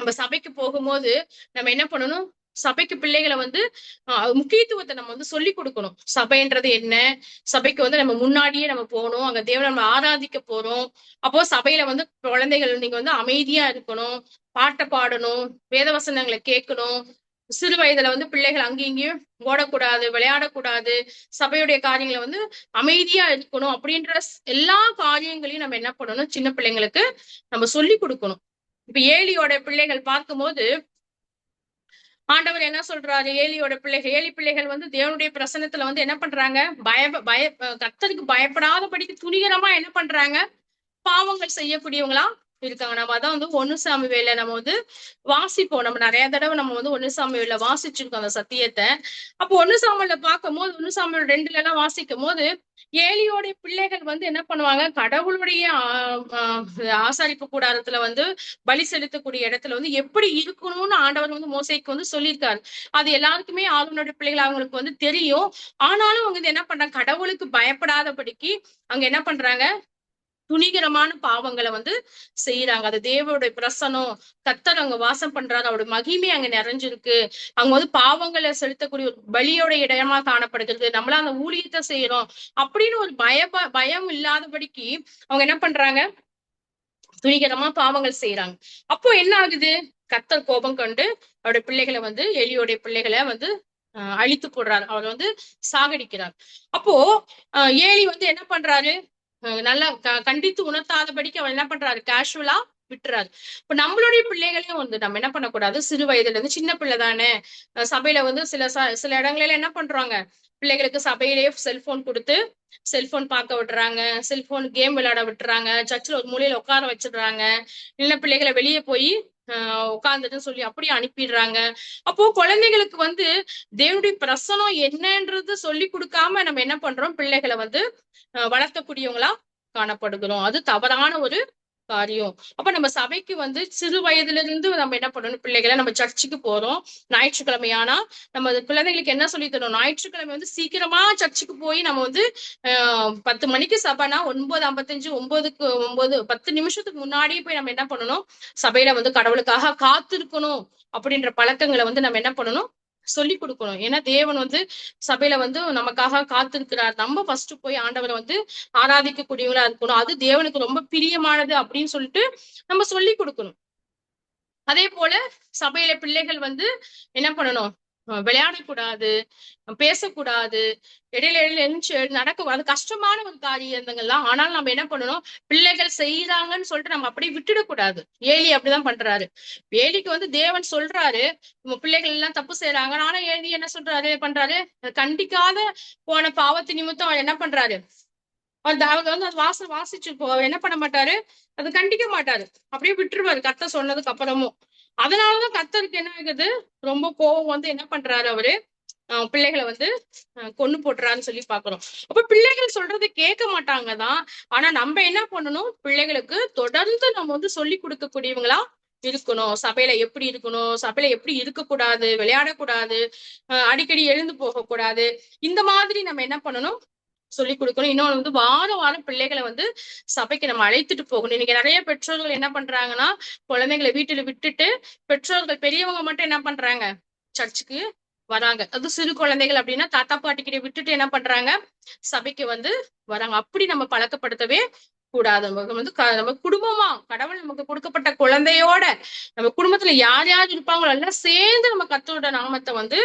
நம்ம சபைக்கு போகும்போது நம்ம என்ன பண்ணணும், சபைக்கு பிள்ளைகளை வந்து முக்கியத்துவத்தை நம்ம வந்து சொல்லி கொடுக்கணும். சபைன்றது என்ன, சபைக்கு வந்து நம்ம முன்னாடியே நம்ம போகணும், அங்க தேவனை நம்ம ஆராதிக்க போறோம். அப்போ சபையில வந்து குழந்தைகள் நீங்க வந்து அமைதியா இருக்கணும், பாட்டை பாடணும், வேத வசனங்களை கேட்கணும். சிறு வயதுல வந்து பிள்ளைகள் அங்கேயும் இங்கேயும் ஓடக்கூடாது, விளையாடக்கூடாது, சபையுடைய காரியங்களை வந்து அமைதியா இருக்கணும். அப்படின்ற எல்லா காரியங்களையும் நம்ம என்ன பண்ணணும், சின்ன பிள்ளைங்களுக்கு நம்ம சொல்லி கொடுக்கணும். இப்ப ஏலியோட பிள்ளைகள் பார்க்கும்போது ஆண்டவர் என்ன சொல்றாரு, ஏலி பிள்ளைகள் வந்து தேவனுடைய பிரசன்னத்துல வந்து என்ன பண்றாங்க, கர்த்தருக்கு பயப்படாதபடிக்கு துணிகரமா என்ன பண்றாங்க, பாவங்கள் செய்யக்கூடியவங்களா இருக்காங்க. நம்ம அதான் வந்து 1 சாமுவேல்ல நம்ம வந்து வாசிப்போம். நம்ம நிறைய தடவை நம்ம வந்து 1 சாமுவேல்ல வாசிச்சிருக்கோம் அந்த சத்தியத்தை. அப்போ 1 சாமுவேல்ல பார்க்கும்போது 1 சாமுவேல் 2ல எல்லாம் வாசிக்கும் போது ஏலியோடைய பிள்ளைகள் வந்து என்ன பண்ணுவாங்க, கடவுளுடைய ஆசாரிப்பு கூடாரத்துல வந்து பலி செலுத்தக்கூடிய இடத்துல வந்து எப்படி இருக்கணும்னு ஆண்டவர் வந்து மோசேக்கு வந்து சொல்லியிருக்காரு. அது எல்லாருக்குமே ஆளுநருடைய பிள்ளைகள் அவங்களுக்கு வந்து தெரியும். ஆனாலும் அவங்க வந்து என்ன பண்றாங்க, கடவுளுக்கு பயப்படாதபடிக்கு அங்க என்ன பண்றாங்க, துணிகரமான பாவங்களை வந்து செய்யறாங்க. அது தேவனுடைய பிரசனம், கர்த்தர் அங்க வாசம் பண்றாரு, அவருடைய மகிமை அங்க நிறைஞ்சிருக்கு. அங்க வந்து பாவங்களை செலுத்தக்கூடிய ஒரு பலியோட இடமா காணப்படுகிறது. நம்மள அந்த ஊழியத்தை செய்யறோம் அப்படின்னு ஒரு பயம் இல்லாதபடிக்கு அவங்க என்ன பண்றாங்க, துணிகரமா பாவங்கள் செய்யறாங்க. அப்போ என்ன ஆகுது, கர்த்தர் கோபம் கொண்டு அவருடைய பிள்ளைகளை வந்து எலியோடைய பிள்ளைகளை வந்து அழித்து போடுறாரு, அவர் வந்து சாகடிக்கிறார். அப்போ ஏலி வந்து என்ன பண்றாரு, நல்லா கண்டித்து உணர்த்தாதபடிக்கு அவர் என்ன பண்றாரு, கேஷுவலா விட்டுறாரு. இப்ப நம்மளுடைய பிள்ளைகளையும் வந்து நம்ம என்ன பண்ணக்கூடாது, சிறு வயதுல இருந்து, சின்ன பிள்ளை தானே, சபையில வந்து சில இடங்கள்ல என்ன பண்றாங்க, பிள்ளைகளுக்கு சபையிலேயே செல்போன் கொடுத்து செல்போன் பார்க்க விடுறாங்க, செல்போன் கேம் விளையாட விட்டுறாங்க, சர்ச்சில் ஒரு மூலையில உட்கார வச்சிடுறாங்க, இல்ல பிள்ளைகளை வெளியே போய் உட்கார்ந்துட்டு சொல்லி அப்படியே அனுப்பிடுறாங்க. அப்போ குழந்தைகளுக்கு வந்து தேவனுடைய பிரசனம் என்னன்றது சொல்லி கொடுக்காம நம்ம என்ன பண்றோம், பிள்ளைகளை வந்து வளர்த்தக்கூடியவங்களா காணப்படுகிறோம். அது தவறான ஒரு காரியம். அப்ப நம்ம சபைக்கு வந்து சிறு வயதுல இருந்து நம்ம என்ன பண்ணணும், பிள்ளைகளை நம்ம சர்ச்சுக்கு போறோம், ஞாயிற்றுக்கிழமையானா நம்ம குழந்தைகளுக்கு என்ன சொல்லி தரோம், ஞாயிற்றுக்கிழமை வந்து சீக்கிரமா சர்ச்சுக்கு போய் நம்ம வந்து 10 மணிக்கு சபைனா 9:55 9 10 நிமிஷத்துக்கு முன்னாடியே போய் நம்ம என்ன பண்ணணும், சபையில வந்து கடவுளுக்காக காத்திருக்கணும் அப்படின்ற பழக்கங்களை வந்து நம்ம என்ன பண்ணணும், சொல்லி கொடுக்கணும். ஏன்னா தேவன் வந்து சபையில வந்து நமக்காக காத்திருக்கிறார். நம்ம ஃபர்ஸ்ட் போய் ஆண்டவரை வந்து ஆராதிக்கக்கூடியவங்களா இருக்கணும், அது தேவனுக்கு ரொம்ப பிரியமானது அப்படின்னு சொல்லிட்டு நம்ம சொல்லி கொடுக்கணும். அதே போல சபையில பிள்ளைகள் வந்து என்ன பண்ணணும், விளையாடக்கூடாது, பேசக்கூடாது, இடையில எழுந்து நடக்க, அது கஷ்டமான ஒரு காரியங்கள்லாம். ஆனாலும் நம்ம என்ன பண்ணணும், பிள்ளைகள் செய்யறாங்கன்னு சொல்லிட்டு நம்ம அப்படியே விட்டுடக்கூடாது. ஏலி அப்படிதான் பண்றாரு. ஏலிக்கு வந்து தேவன் சொல்றாரு உங்க பிள்ளைகள் எல்லாம் தப்பு செய்யறாங்க, ஆனா ஏலி என்ன சொல்றாரு பண்றாரு, கண்டிக்காத போன பாவத்து நிமித்தம் அவர் என்ன பண்றாரு, அவர் வந்து அது வாசிச்சிருப்போம், அவர் என்ன பண்ண மாட்டாரு, அது கண்டிக்க மாட்டாரு, அப்படியே விட்டுருவாரு கர்த்தர் சொன்னதுக்கு அப்புறமும். அதனாலதான் கர்த்தருக்கு என்ன ஆகுது, ரொம்ப கோபம் வந்து என்ன பண்றாரு, அவரு பிள்ளைகளை வந்து கொன்னு போட்டுறான்னு சொல்லி பாக்குறோம். அப்ப பிள்ளைகள் சொல்றது கேட்க மாட்டாங்கதான். ஆனா நம்ம என்ன பண்ணணும், பிள்ளைகளுக்கு தொடர்ந்து நம்ம வந்து சொல்லி கொடுக்கக்கூடியவங்களா இருக்கணும். சபையில எப்படி இருக்கணும், சபையில எப்படி இருக்கக்கூடாது, விளையாடக்கூடாது, அடிக்கடி எழுந்து போகக்கூடாது, இந்த மாதிரி நம்ம என்ன பண்ணணும், சொல்லி கொடுக்கணும். இன்னொன்னு வந்து வாரம் வாரம் பிள்ளைகளை வந்து சபைக்கு நம்ம அழைத்துட்டு போகணும். இன்னைக்கு நிறைய பெற்றோர்கள் என்ன பண்றாங்கன்னா, குழந்தைங்களை வீட்டுல விட்டுட்டு பெற்றோர்கள் பெரியவங்க மட்டும் என்ன பண்றாங்க, சர்ச்சுக்கு வராங்க. அது சிறு குழந்தைகள் அப்படின்னா தாத்தா பாட்டி கிட்ட விட்டுட்டு என்ன பண்றாங்க, சபைக்கு வந்து வராங்க. அப்படி நம்ம பழக்கப்படுத்தவே கூடாது. நம்ம வந்து நம்ம குடும்பமா, கடவுள் நமக்கு கொடுக்கப்பட்ட குழந்தையோட நம்ம குடும்பத்துல யார் யார் இருப்பாங்களோ எல்லாம் சேர்ந்து நம்ம கர்த்தரோட நாமத்தை வந்து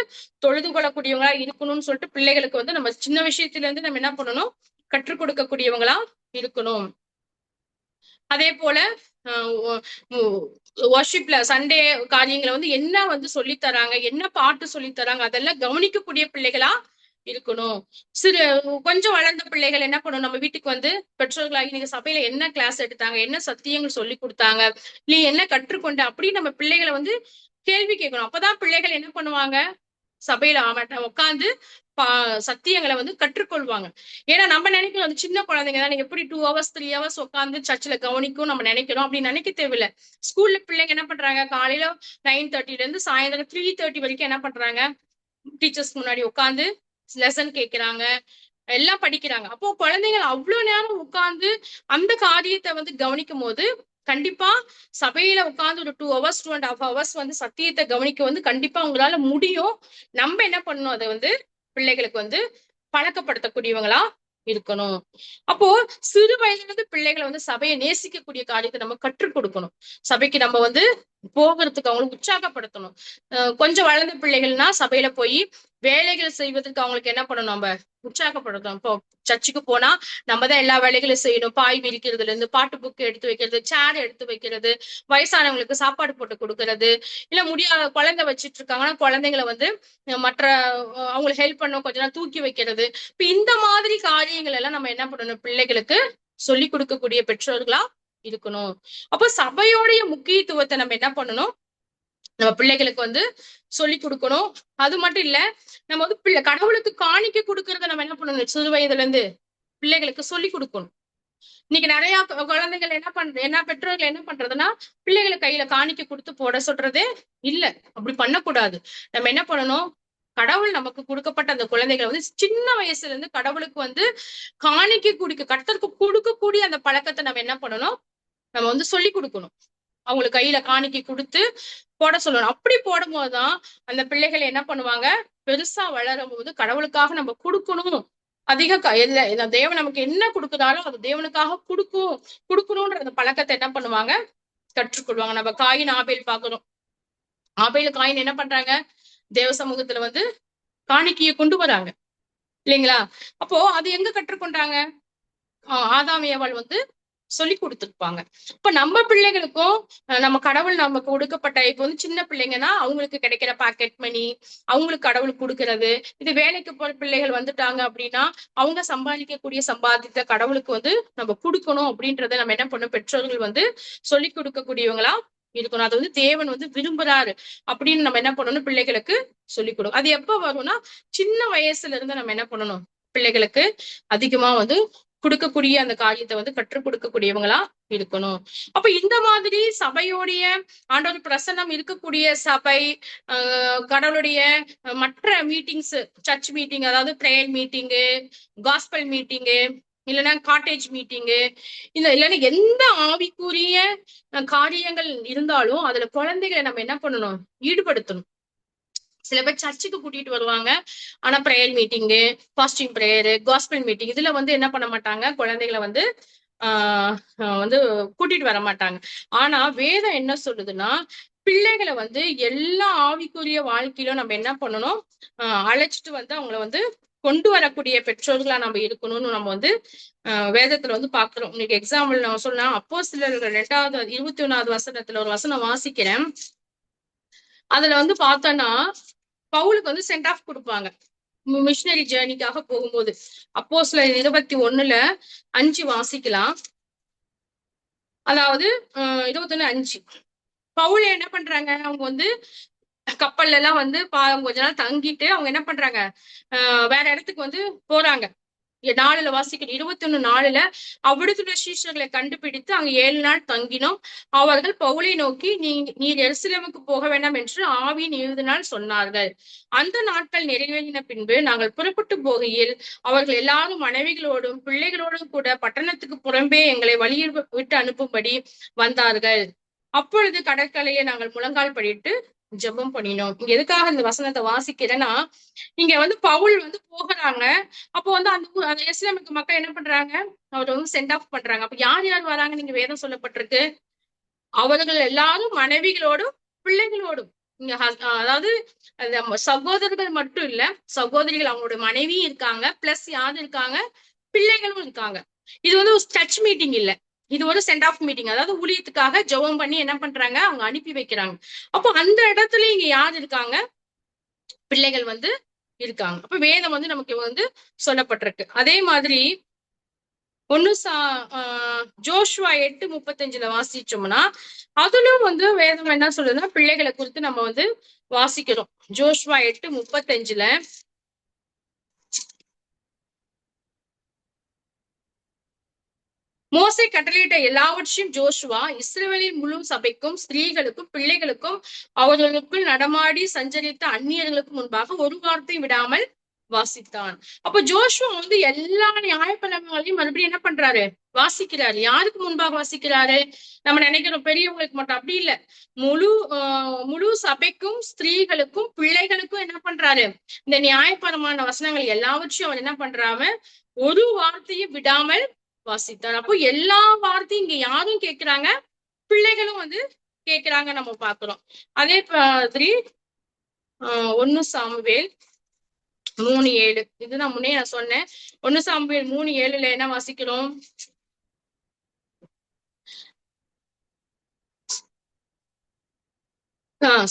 தொழுது கொள்ளக்கூடியவங்களா இருக்கணும்னு சொல்லிட்டு பிள்ளைகளுக்கு வந்து நம்ம சின்ன விஷயத்துல இருந்து நம்ம என்ன பண்ணணும், கற்றுக் கொடுக்கக்கூடியவங்களா இருக்கணும். அதே போல வர்ஷிப்ல சண்டே காரியங்களை வந்து என்ன வந்து சொல்லி தராங்க, என்ன பாட்டு சொல்லி தராங்க, அதெல்லாம் கவனிக்கக்கூடிய பிள்ளைகளா இருக்கணும். கொஞ்சம் வளர்ந்த பிள்ளைகள் என்ன பண்ணணும், நம்ம வீட்டுக்கு வந்து பெற்றோர்களாகி நீங்க சபையில என்ன கிளாஸ் எடுத்தாங்க, என்ன சத்தியங்கள் சொல்லி கொடுத்தாங்க, நீ என்ன கற்றுக்கொண்ட அப்படின்னு நம்ம பிள்ளைகளை வந்து கேள்வி கேட்கணும். அப்பதான் பிள்ளைகள் என்ன பண்ணுவாங்க, சபையில உட்காந்து சத்தியங்களை வந்து கற்றுக்கொள்வாங்க. ஏன்னா நம்ம நினைக்கிறோம் அது சின்ன குழந்தைங்க தான், நீங்க எப்படி 2 hours 3 hours உட்காந்து சர்ச்சில் கவனிக்கும் நம்ம நினைக்கிறோம். அப்படி நினைக்க தேவையில்லை. ஸ்கூல்ல பிள்ளைங்க என்ன பண்றாங்க, காலையில 9:30 இருந்து சாயந்தரம் 3:30 வரைக்கும் என்ன பண்றாங்க, டீச்சர்ஸ் முன்னாடி உட்காந்து லெசன் கேட்கிறாங்க, எல்லாம் படிக்கிறாங்க. அப்போ குழந்தைகள் அவ்வளவு நேரம் உட்கார்ந்து அந்த காரியத்தை வந்து கவனிக்கும் போது கண்டிப்பா சபையில உட்கார்ந்து ஒரு 2 hours 2.5 hours வந்து சத்தியத்தை கவனிக்க வந்து கண்டிப்பா உங்களால முடியும். நம்ம என்ன பண்ணணும், அதை வந்து பிள்ளைகளுக்கு வந்து பழக்கப்படுத்தக்கூடியவங்களா இருக்கணும். அப்போ சிறு வயதுல இருந்து பிள்ளைகளை வந்து சபையை நேசிக்கக்கூடிய காரியத்தை நம்ம கற்றுக் கொடுக்கணும். சபைக்கு நம்ம வந்து போகிறதுக்கு அவங்களுக்கு உற்சாகப்படுத்தணும். கொஞ்சம் வளர்ந்த பிள்ளைகள்னா சபையில போய் வேலைகள் செய்வதற்கு அவங்களுக்கு என்ன பண்ணணும், நம்ம உற்சாகப்படுத்தணும். இப்போ சர்ச்சுக்கு போனா நம்ம தான் எல்லா வேலைகளும் செய்யணும். பாய் விரிக்கிறதுல இருந்து பாட்டு புக்கு எடுத்து வைக்கிறது, சேர் எடுத்து வைக்கிறது, வயசானவங்களுக்கு சாப்பாடு போட்டு கொடுக்கறது, இல்ல முடியாத குழந்தை வச்சிட்டு இருக்காங்கன்னா குழந்தைங்களை வந்து மற்ற அவங்களுக்கு ஹெல்ப் பண்ணணும், கொஞ்ச நேரம் தூக்கி வைக்கிறது. இப்ப இந்த மாதிரி காரியங்கள் எல்லாம் நம்ம என்ன பண்ணணும், பிள்ளைகளுக்கு சொல்லி கொடுக்கக்கூடிய பெற்றோர்களா இருக்கணும். அப்போ சபையோடைய முக்கியத்துவத்தை நம்ம என்ன பண்ணணும், நம்ம பிள்ளைகளுக்கு வந்து சொல்லி கொடுக்கணும். அது மட்டும் இல்ல, நம்ம வந்து கடவுளுக்கு காணிக்க கொடுக்கறத நம்ம என்ன பண்ணணும், சிறு வயதுல இருந்து பிள்ளைகளுக்கு சொல்லி கொடுக்கணும். இன்னைக்கு நிறைய குழந்தைகள் என்ன பெற்றோர்கள் என்ன பண்றதுன்னா, பிள்ளைகளை கையில காணிக்க கொடுத்து போட சொல்றதே இல்ல. அப்படி பண்ணக்கூடாது. நம்ம என்ன பண்ணணும், கடவுள் நமக்கு கொடுக்கப்பட்ட அந்த குழந்தைகளை வந்து சின்ன வயசுல இருந்து கடவுளுக்கு வந்து காணிக்க கர்த்தருக்கு கொடுக்கக்கூடிய அந்த பழக்கத்தை நம்ம என்ன பண்ணணும், நம்ம வந்து சொல்லி கொடுக்கணும். அவங்களுக்கு கையில காணிக்க கொடுத்து போட சொல்லணும். அப்படி போடும் போதுதான் அந்த பிள்ளைகள் என்ன பண்ணுவாங்க, பெருசா வளரும் போது கடவுளுக்காக நம்ம கொடுக்கணும், அதிக தேவன் நமக்கு என்ன கொடுக்குறாலும் அது தேவனுக்காக கொடுக்கணும்ன்ற அந்த பழக்கத்தை என்ன பண்ணுவாங்க, கற்றுக்கொள்வாங்க. நம்ம காயின் ஆபேல் பாக்குறோம். ஆபேல் காயின் என்ன பண்றாங்க, தேவ சமூகத்துல வந்து காணிக்கையை கொண்டு வராங்க இல்லைங்களா? அப்போ அது எங்க கற்றுக்கொண்டாங்க, ஆதாம் ஏவாள் வந்து சொல்லி கொடுத்துருப்பாங்க. இப்ப நம்ம பிள்ளைகளுக்கும் நம்ம கடவுள் நமக்கு கொடுக்கப்பட்ட, இப்ப வந்து சின்ன பிள்ளைங்கன்னா அவங்களுக்கு கிடைக்கிற பாக்கெட் மணி, அவங்களுக்கு கடவுள் கொடுக்கறது, இது வேலைக்கு போற பிள்ளைகள் வந்துட்டாங்க அப்படின்னா அவங்க சம்பாதிக்கக்கூடிய சம்பாதித்த கடவுளுக்கு வந்து நம்ம கொடுக்கணும் அப்படின்றத நம்ம என்ன பண்ணணும், பெற்றோர்கள் வந்து சொல்லி கொடுக்கக்கூடியவங்களா இருக்கணும். அது வந்து தேவன் வந்து விரும்புறாரு அப்படின்னு நம்ம என்ன பண்ணணும், பிள்ளைகளுக்கு சொல்லிக் கொடுக்கணும். அது எப்ப வரும்னா, சின்ன வயசுல இருந்து நம்ம என்ன பண்ணணும், பிள்ளைகளுக்கு அதிகமா வந்து கொடுக்கக்கூடிய அந்த காரியத்தை வந்து கற்றுக் கொடுக்கக்கூடியவங்களா இருக்கணும். அப்ப இந்த மாதிரி சபையோடைய ஆண்டவர் பிரசன்னம் இருக்கக்கூடிய சபை, கடவுளுடைய மற்ற மீட்டிங்ஸ், சர்ச் மீட்டிங், அதாவது பிரேயர் மீட்டிங்கு, காஸ்பல் மீட்டிங்கு, இல்லைன்னா காட்டேஜ் மீட்டிங்கு, இல்லைன்னா எந்த ஆவிக்குரிய காரியங்கள் இருந்தாலும் அதுல குழந்தைகளை நம்ம என்ன பண்ணணும், ஈடுபடுத்தணும். சில பேர் சர்ச்சுக்கு கூட்டிட்டு வருவாங்க, ஆனா பிரேயர் மீட்டிங்கு, ஃபாஸ்டிங் பிரேயரு, காஸ்பல் மீட்டிங் இதுல வந்து என்ன பண்ண மாட்டாங்க, குழந்தைகளை வந்து வந்து கூட்டிட்டு வர மாட்டாங்க. ஆனா வேதம் என்ன சொல்லுதுன்னா, பிள்ளைகளை வந்து எல்லா ஆவிக்குரிய வாழ்க்கையிலும் நம்ம என்ன பண்ணணும், அழைச்சிட்டு வந்து அவங்கள வந்து கொண்டு வரக்கூடிய பெற்றோர்களா நம்ம இருக்கணும்னு நம்ம வந்து வேதத்துல வந்து பாக்குறோம். இன்னைக்கு எக்ஸாம்பிள் நான் சொன்னா, அப்போஸ்தலர்கள் 2வது 21வது வசனத்துல ஒரு வசனம் வாசிக்கிறேன். அதுல வந்து பார்த்தோன்னா, பவுலுக்கு வந்து சென்ட் ஆஃப் கொடுப்பாங்க மிஷனரி ஜேர்னிக்காக போகும்போது. அப்போஸ்தலர் 21:5 வாசிக்கலாம். அதாவது 21:5 பவுல் என்ன பண்றாங்க, அவங்க வந்து கப்பல்ல எல்லாம் வந்து கொஞ்ச நாள் தங்கிட்டு அவங்க என்ன பண்றாங்க, வேற இடத்துக்கு வந்து போறாங்க. 4 வாசிக்கணும். 21:4 அவ்விடத்துள்ள சீஷர்களை கண்டுபிடித்து அங்க 7 நாள் தங்கினோம். அவர்கள் பவுலை நோக்கி, நீர் எருசலேமுக்கு போக வேண்டாம் என்று ஆவியின் ஏவுதனால் சொன்னார்கள். அந்த நாட்கள் நிறைவேறின பின்பு நாங்கள் புறப்பட்டு போகையில் அவர்கள் எல்லாரும் மனைவிகளோடும் பிள்ளைகளோடும் கூட பட்டணத்துக்கு புறம்பே எங்களை வழியில் விட்டு அனுப்பும்படி வந்தார்கள். அப்பொழுது கடற்கரையை நாங்கள் முழங்கால் படிட்டு ஜெபம் பண்ணினோம். இங்க எதுக்காக இந்த வசனத்தை வாசிக்கிறேன்னா, இங்க வந்து பவுல் வந்து போகிறாங்க. அப்போ வந்து அந்த இஸ்லாமிக் மக்கள் என்ன பண்றாங்க, அவர் வந்து சென்ட் ஆஃப் பண்றாங்க. அப்ப யார் யார் வராங்க, நீங்க வேதம் சொல்லப்பட்டிருக்கு, அவர்கள் எல்லாரும் மனைவிகளோடும் பிள்ளைகளோடும். இங்க அதாவது சகோதரர்கள் மட்டும் இல்ல, சகோதரிகள் அவங்களோட மனைவியும் இருக்காங்க, பிளஸ் யாரு இருக்காங்க, பிள்ளைகளும் இருக்காங்க. இது வந்து ஒரு சர்ச் மீட்டிங் இல்ல, இது ஒரு சென்ட் ஆஃப் மீட்டிங், அதாவது ஊழியத்துக்காக ஜெபம் பண்ணி என்ன பண்றாங்க, அவங்க அனுப்பி வைக்கிறாங்க. அப்போ அந்த இடத்துல இங்க யார் இருக்காங்க, பிள்ளைகள் வந்து இருக்காங்க. அப்ப வேதம் வந்து நமக்கு வந்து சொல்லப்பட்டிருக்கு. அதே மாதிரி ஒன்னு ஜோஷுவா 8:35 வாசிச்சோம்னா அதுலயும் வந்து வேதம் என்ன சொல்லுதுன்னா பிள்ளைகளை குறித்து நம்ம வந்து வாசிக்கிறோம். ஜோஷுவா 8:35 மோசே கட்டளையிட்ட எல்லாவற்றையும் ஜோஷுவா இஸ்ரவேலின் முழு சபைக்கும் ஸ்திரீகளுக்கும் பிள்ளைகளுக்கும் அவர்களுக்குள் நடமாடி சஞ்சரித்த அந்நியர்களுக்கு முன்பாக ஒரு வார்த்தை விடாமல் வாசித்தான். அப்ப ஜோஷுவா வந்து எல்லா நியாயப்பிரமாணங்களையும் மறுபடியும் என்ன பண்றாரு, வாசிக்கிறாரு. யாருக்கு முன்பாக வாசிக்கிறாரு, நம்ம நினைக்கிறோம் பெரியவங்களுக்கு மட்டும், அப்படி இல்ல, முழு சபைக்கும் ஸ்திரீகளுக்கும் பிள்ளைகளுக்கும் என்ன பண்றாரு, இந்த நியாயபரமான வசனங்கள் எல்லாவற்றையும் அவர் என்ன பண்றாம ஒரு வார்த்தையும் விடாமல் வாசித்தார். அப்போ எல்லா வார்த்தையும் இங்க யாரும் கேட்கிறாங்க, பிள்ளைகளும் வந்து கேட்கிறாங்க நம்ம பாக்குறோம். அதே மாதிரி 1 சாமுவேல் 3:7 இது நான் முன்னே நான் சொன்னேன். 1 சாமுவேல் 3:7 என்ன வாசிக்கிறோம்,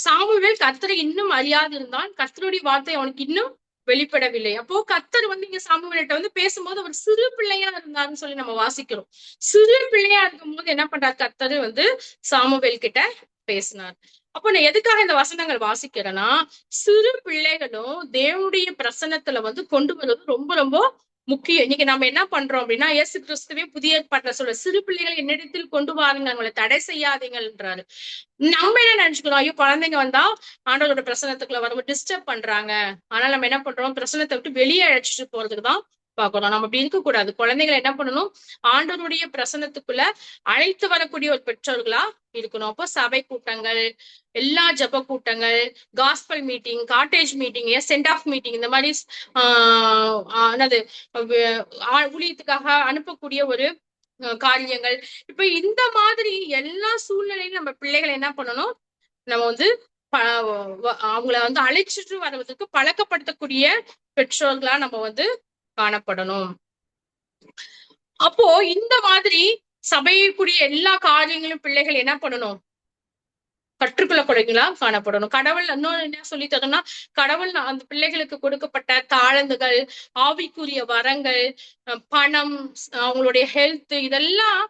சாமுவேல் கர்த்தரை இன்னும் அறியாதிருந்தான், கர்த்தருடைய வார்த்தை அவனுக்கு இன்னும் வெளிப்படவில்லை. அப்போ கர்த்தர் வந்து இங்க சாமுவேல்கிட்ட வந்து பேசும்போது அவர் சிறு பிள்ளையா இருந்தாருன்னு சொல்லி நம்ம வாசிக்கிறோம். சிறு பிள்ளையா இருக்கும் போது என்ன பண்றாரு, கர்த்தர் வந்து சாமுவேல் கிட்ட பேசினார். அப்போ நான் எதுக்காக இந்த வசனங்கள் வாசிக்கிறேன்னா, சிறு பிள்ளைகளும் தேவனுடைய பிரசன்னத்துல வந்து கொண்டு வருவது ரொம்ப ரொம்ப முக்கியம். இன்னைக்கு நம்ம என்ன பண்றோம் அப்படின்னா, இயேசு கிறிஸ்துவே புதிய ஏற்பாட்டுல சொல்ற சிறு பிள்ளைகள் என்னிடத்தில் கொண்டு வாருங்க, உங்களை தடை செய்யாதீங்கன்றாரு. நம்ம என்ன நினைச்சுக்கிறோம், ஐயோ குழந்தைங்க வந்தா ஆண்டவரோட பிரசனத்துக்குள்ள வரும்போது டிஸ்டர்ப் பண்றாங்க, ஆனால் நம்ம என்ன பண்றோம், பிரசனத்தை விட்டு வெளியே அழைச்சிட்டு போறதுக்கு தான் பாக்குறோம். நம்ம அப்படி இருக்கக்கூடாது. குழந்தைகளை என்ன பண்ணணும், ஆண்டவருடைய பிரசனத்துக்குள்ள அழைத்து வரக்கூடிய ஒரு பெற்றோர்களா இருக்கணும். அப்போ சபை கூட்டங்கள், எல்லா ஜப கூட்டங்கள், gospel meeting, cottage meeting, send off meeting, இந்த மாதிரி என்னது ஊழியத்துக்காக அனுப்பக்கூடிய ஒரு காரியங்கள். இப்ப இந்த மாதிரி எல்லா சூழ்நிலையும் நம்ம பிள்ளைகளை என்ன பண்ணணும், நம்ம வந்து அவங்கள வந்து அழைச்சிட்டு வர்றதுக்கு பழக்கப்படுத்தக்கூடிய பெற்றோர்களா நம்ம வந்து காணப்படணும். அப்போ இந்த மாதிரி சபையக்கூடிய எல்லா காரியங்களும் பிள்ளைகள் என்ன பண்ணணும், கற்றுக்கொள்ளக்கூடியங்களா காணப்படணும். கடவுள் இன்னொரு என்ன சொல்லி தரோம்னா, கடவுள் அந்த பிள்ளைகளுக்கு கொடுக்கப்பட்ட தாளந்துகள், ஆவிக்குரிய வரங்கள், பணம், அவங்களுடைய ஹெல்த், இதெல்லாம்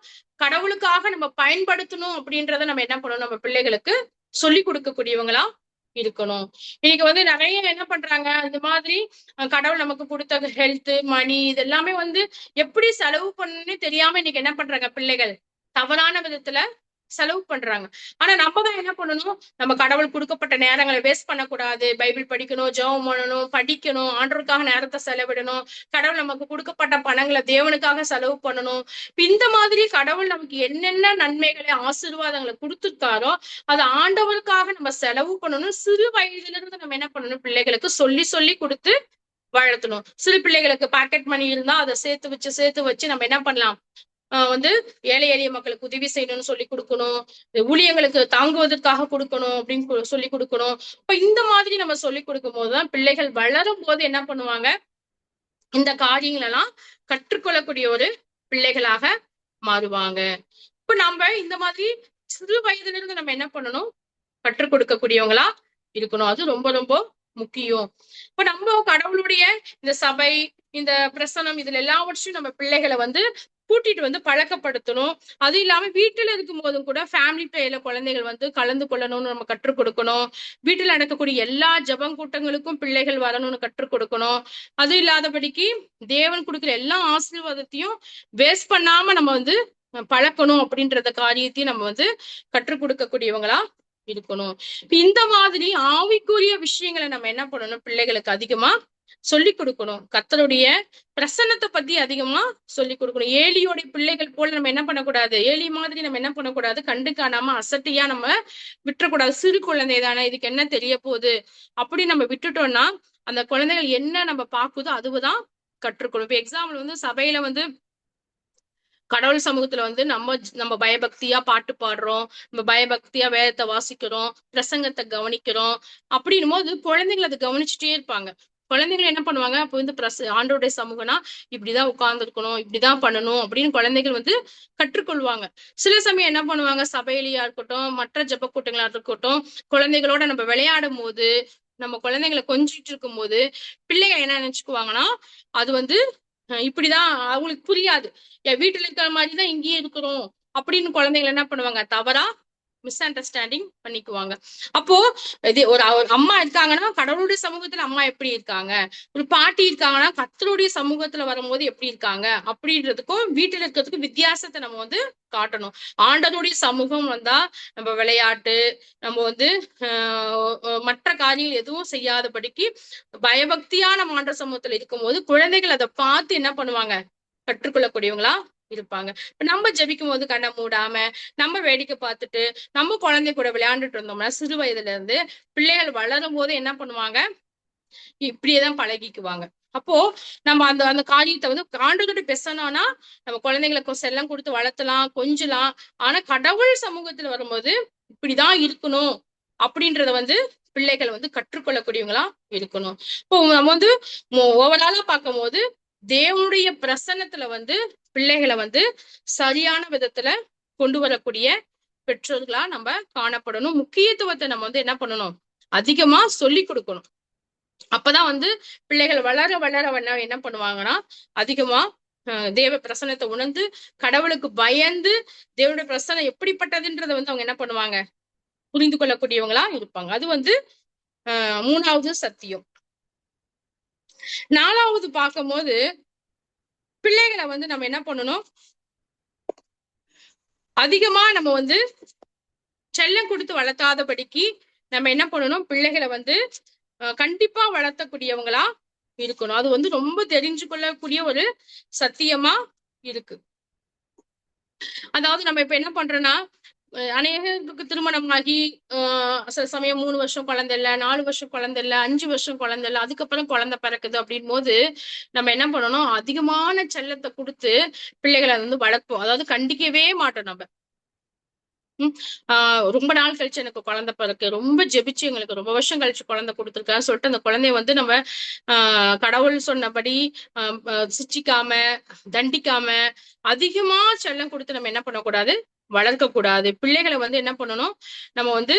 கடவுளுக்காக நம்ம பயன்படுத்தணும் அப்படின்றத நம்ம என்ன பண்ணணும், நம்ம பிள்ளைகளுக்கு சொல்லி கொடுக்கக்கூடியவங்களா இருக்கணும். இன்னைக்கு வந்து நிறைய என்ன பண்றாங்க, இந்த மாதிரி கடவுள் நமக்கு கொடுத்த ஹெல்த், மணி, இது எல்லாமே வந்து எப்படி செலவு பண்ணணும்னு தெரியாம இன்னைக்கு என்ன பண்றாங்க, பிள்ளைகள் தவறான விதத்துல செலவு பண்றாங்க. ஆனா நம்ம தான் என்ன பண்ணணும், நம்ம கடவுள் கொடுக்கப்பட்ட நேரங்களை வேஸ்ட் பண்ணக்கூடாது. பைபிள் படிக்கணும், ஜெபம் பண்ணணும், படிக்கணும், ஆண்டவருக்காக நேரத்தை செலவிடணும். கடவுள் நமக்கு கொடுக்கப்பட்ட பணங்களை தேவனுக்காக செலவு பண்ணணும். இந்த மாதிரி கடவுள் நமக்கு என்னென்ன நன்மைகளை ஆசீர்வாதங்களை கொடுத்துருக்காரோ அதை ஆண்டவருக்காக நம்ம செலவு பண்ணணும். சிறு வயதுல இருந்து நம்ம என்ன பண்ணணும், பிள்ளைகளுக்கு சொல்லி சொல்லி கொடுத்து வளர்த்தணும். சிறு பிள்ளைகளுக்கு பாக்கெட் மணி இருந்தா அதை சேர்த்து வச்சு நம்ம என்ன பண்ணலாம், வந்து ஏழை எளிய மக்களுக்கு உதவி செய்யணும்னு சொல்லி கொடுக்கணும். ஊழியங்களுக்கு தாங்குவதற்காக கொடுக்கணும் அப்படின்னு சொல்லி கொடுக்கணும். இப்ப இந்த மாதிரி நம்ம சொல்லி கொடுக்கும் போதுதான் பிள்ளைகள் வளரும் போது என்ன பண்ணுவாங்க, இந்த காரியங்கள் எல்லாம் கற்றுக்கொள்ளக்கூடிய ஒரு பிள்ளைகளாக மாறுவாங்க. இப்ப நம்ம இந்த மாதிரி சிறு வயதுல இருந்து நம்ம என்ன பண்ணணும், கற்றுக் கொடுக்கக்கூடியவங்களா இருக்கணும். அது ரொம்ப ரொம்ப முக்கியம். இப்ப நம்ம கடவுளுடைய இந்த சபை, இந்த பிரசனம், இதுல எல்லாவற்றையும் நம்ம பிள்ளைகளை வந்து கூட்டிட்டு வந்து பழக்கப்படுத்தணும். அது இல்லாம வீட்டுல இருக்கும் போதும் கூட ஃபேமிலி ப்ரேயர்ல குழந்தைகள் வந்து கலந்து கொள்ளணும்னு நம்ம கற்றுக் கொடுக்கணும். வீட்டுல நடக்கக்கூடிய எல்லா ஜபம் கூட்டங்களுக்கும் பிள்ளைகள் வரணும்னு கற்றுக் கொடுக்கணும். அது இல்லாதபடிக்கு தேவன் கொடுக்குற எல்லா ஆசீர்வாதத்தையும் வேஸ்ட் பண்ணாம நம்ம வந்து பழக்கணும் அப்படின்றத காரியத்தையும் நம்ம வந்து கற்றுக் கொடுக்கக்கூடியவங்களா இருக்கணும். இந்த மாதிரி ஆவிக்குரிய விஷயங்களை நம்ம என்ன பண்ணணும், பிள்ளைகளுக்கு அதிகமா சொல்லி கொடுக்கணும். கர்த்தருடைய பிரசன்னத்தை பத்தி அதிகமா சொல்லி கொடுக்கணும். ஏலியோட பிள்ளைகள் போல நம்ம என்ன பண்ணக்கூடாது, ஏலி மாதிரி நம்ம என்ன பண்ணக்கூடாது, கண்டு காணாம அசட்டியா நம்ம விட்டுறக்கூடாது. சிறு குழந்தை தானே, இதுக்கு என்ன தெரிய போகுது அப்படி நம்ம விட்டுட்டோம்னா அந்த குழந்தைகள் என்ன நம்ம பாக்குதோ அதுதான் கற்றுக்கணும். இப்ப எக்ஸாம்பிள் வந்து சபையில வந்து கடவுள் சமூகத்துல வந்து நம்ம பயபக்தியா பாட்டு பாடுறோம், நம்ம பயபக்தியா வேதத்தை வாசிக்கிறோம், பிரசங்கத்தை கவனிக்கிறோம். அப்படின்னும் போது குழந்தைகள் அதை கவனிச்சுட்டே இருப்பாங்க. குழந்தைகள் என்ன பண்ணுவாங்க, அப்போ வந்து ஆண்டோடைய சமூகம்னா இப்படிதான் உட்கார்ந்து இருக்கணும், இப்படிதான் பண்ணணும் அப்படின்னு குழந்தைகள் வந்து கற்றுக்கொள்வாங்க. சில சமயம் என்ன பண்ணுவாங்க, சபையிலயா இருக்கட்டும், மற்ற ஜெப கூட்டங்களா இருக்கட்டும், குழந்தைகளோட நம்ம விளையாடும் போது, நம்ம குழந்தைங்களை கொஞ்சிட்டு இருக்கும் போது பிள்ளைங்க என்ன நினைச்சுக்குவாங்கன்னா, அது வந்து இப்படிதான் அவங்களுக்கு புரியாது. வீட்டுல இருக்கிற மாதிரிதான் இங்கேயே இருக்கிறோம் அப்படின்னு குழந்தைகள் என்ன பண்ணுவாங்க, தவறா மிஸ் அண்டர்ஸ்டாண்டிங் பண்ணிக்குவாங்க. அப்போ இது ஒரு அம்மா இருக்காங்கன்னா கடவுளுடைய சமூகத்துல அம்மா எப்படி இருக்காங்க, ஒரு பாட்டி இருக்காங்கன்னா கர்த்தருடைய சமூகத்துல வரும்போது எப்படி இருக்காங்க அப்படின்றதுக்கும் வீட்டுல இருக்கிறதுக்கும் வித்தியாசத்தை நம்ம வந்து காட்டணும். ஆண்டவருடைய சமூகம் வந்தா நம்ம விளையாட்டு, நம்ம வந்து மற்ற காரியங்கள் எதுவும் செய்யாதபடிக்கு பயபக்தியான ஆண்டவர் சமூகத்துல இருக்கும்போது குழந்தைகள் அதை பார்த்து என்ன பண்ணுவாங்க, கற்றுக்கொள்ளக்கூடியவங்களா இருப்பாங்க. நம்ம ஜெபிக்கும் போது கண்ணை மூடாம நம்ம வேடிக்கை பார்த்துட்டு நம்ம குழந்தை கூட விளையாண்டுட்டு இருந்தோம்னா சிறு வயதுல இருந்து பிள்ளைகள் வளரும் போது என்ன பண்ணுவாங்க, இப்படியேதான் பழகிக்குவாங்க. அப்போ நம்ம அந்த அந்த காரியத்தை வந்து ஆண்டவர்கிட்ட பேசணும்னா நம்ம குழந்தைங்களுக்கு செல்லம் கொடுத்து வளர்த்தலாம், கொஞ்சலாம். ஆனா கடவுள் சமூகத்துல வரும்போது இப்படிதான் இருக்கணும் அப்படின்றத வந்து பிள்ளைகள் வந்து கற்றுக்கொள்ளக்கூடியவங்களா இருக்கணும். இப்போ நம்ம வந்து ஓவராலா பார்க்கும் போது தேவனுடைய பிரசன்னத்துல வந்து பிள்ளைகளை வந்து சரியான விதத்துல கொண்டு வரக்கூடிய பெற்றோர்களா நம்ம காணப்படணும். முக்கியத்துவத்தை நம்ம வந்து என்ன பண்ணணும், அதிகமா சொல்லி கொடுக்கணும். அப்பதான் வந்து பிள்ளைகள் வளர வளர என்ன பண்ணுவாங்கன்னா அதிகமா தேவ பிரசன்னத்தை உணர்ந்து கடவுளுக்கு பயந்து தேவனுடைய பிரசன்னம் எப்படிப்பட்டதுன்றதை வந்து அவங்க என்ன பண்ணுவாங்க, புரிந்து கொள்ளக்கூடியவங்களா இருப்பாங்க. அது வந்து மூணாவது சத்தியம். நாலாவது பார்க்கும்போது பிள்ளைகளை வந்து நம்ம என்ன பண்ணணும், அதிகமா நம்ம வந்து செல்லம் கொடுத்து வளர்த்தாதபடிக்கு நம்ம என்ன பண்ணணும், பிள்ளைகளை வந்து கண்டிப்பா வளர்த்தக்கூடியவங்களா இருக்கணும். அது வந்து ரொம்ப தெரிஞ்சு கொள்ளக்கூடிய ஒரு சத்தியமா இருக்கு. அதாவது நம்ம இப்ப என்ன பண்றோம்னா, அநேகருக்கு திருமணம் ஆகி சில சமயம் 3 வருஷம் குழந்தை இல்ல, 4 வருஷம் குழந்தை இல்ல, 5 வருஷம் குழந்தை இல்ல, அதுக்கப்புறம் குழந்தை பிறக்குது அப்படின் போது நம்ம என்ன பண்ணணும், அதிகமான செல்லத்தை கொடுத்து பிள்ளைகளை வந்து வளர்ப்போம். அதாவது கண்டிக்கவே மாட்டோம் நம்ம. ரொம்ப நாள் கழிச்சு எனக்கு குழந்தை பிறகு ரொம்ப ஜெபிச்சு எங்களுக்கு ரொம்ப வருஷம் கழிச்சு குழந்தை கொடுத்துருக்கான்னு சொல்லிட்டு அந்த குழந்தைய வந்து நம்ம கடவுள் சொன்னபடி சிச்சிக்காம தண்டிக்காம அதிகமா செல்லம் கொடுத்து நம்ம என்ன பண்ணக்கூடாது, வளர்க்க கூடாது. பிள்ளைகளை வந்து என்ன பண்ணணும், நம்ம வந்து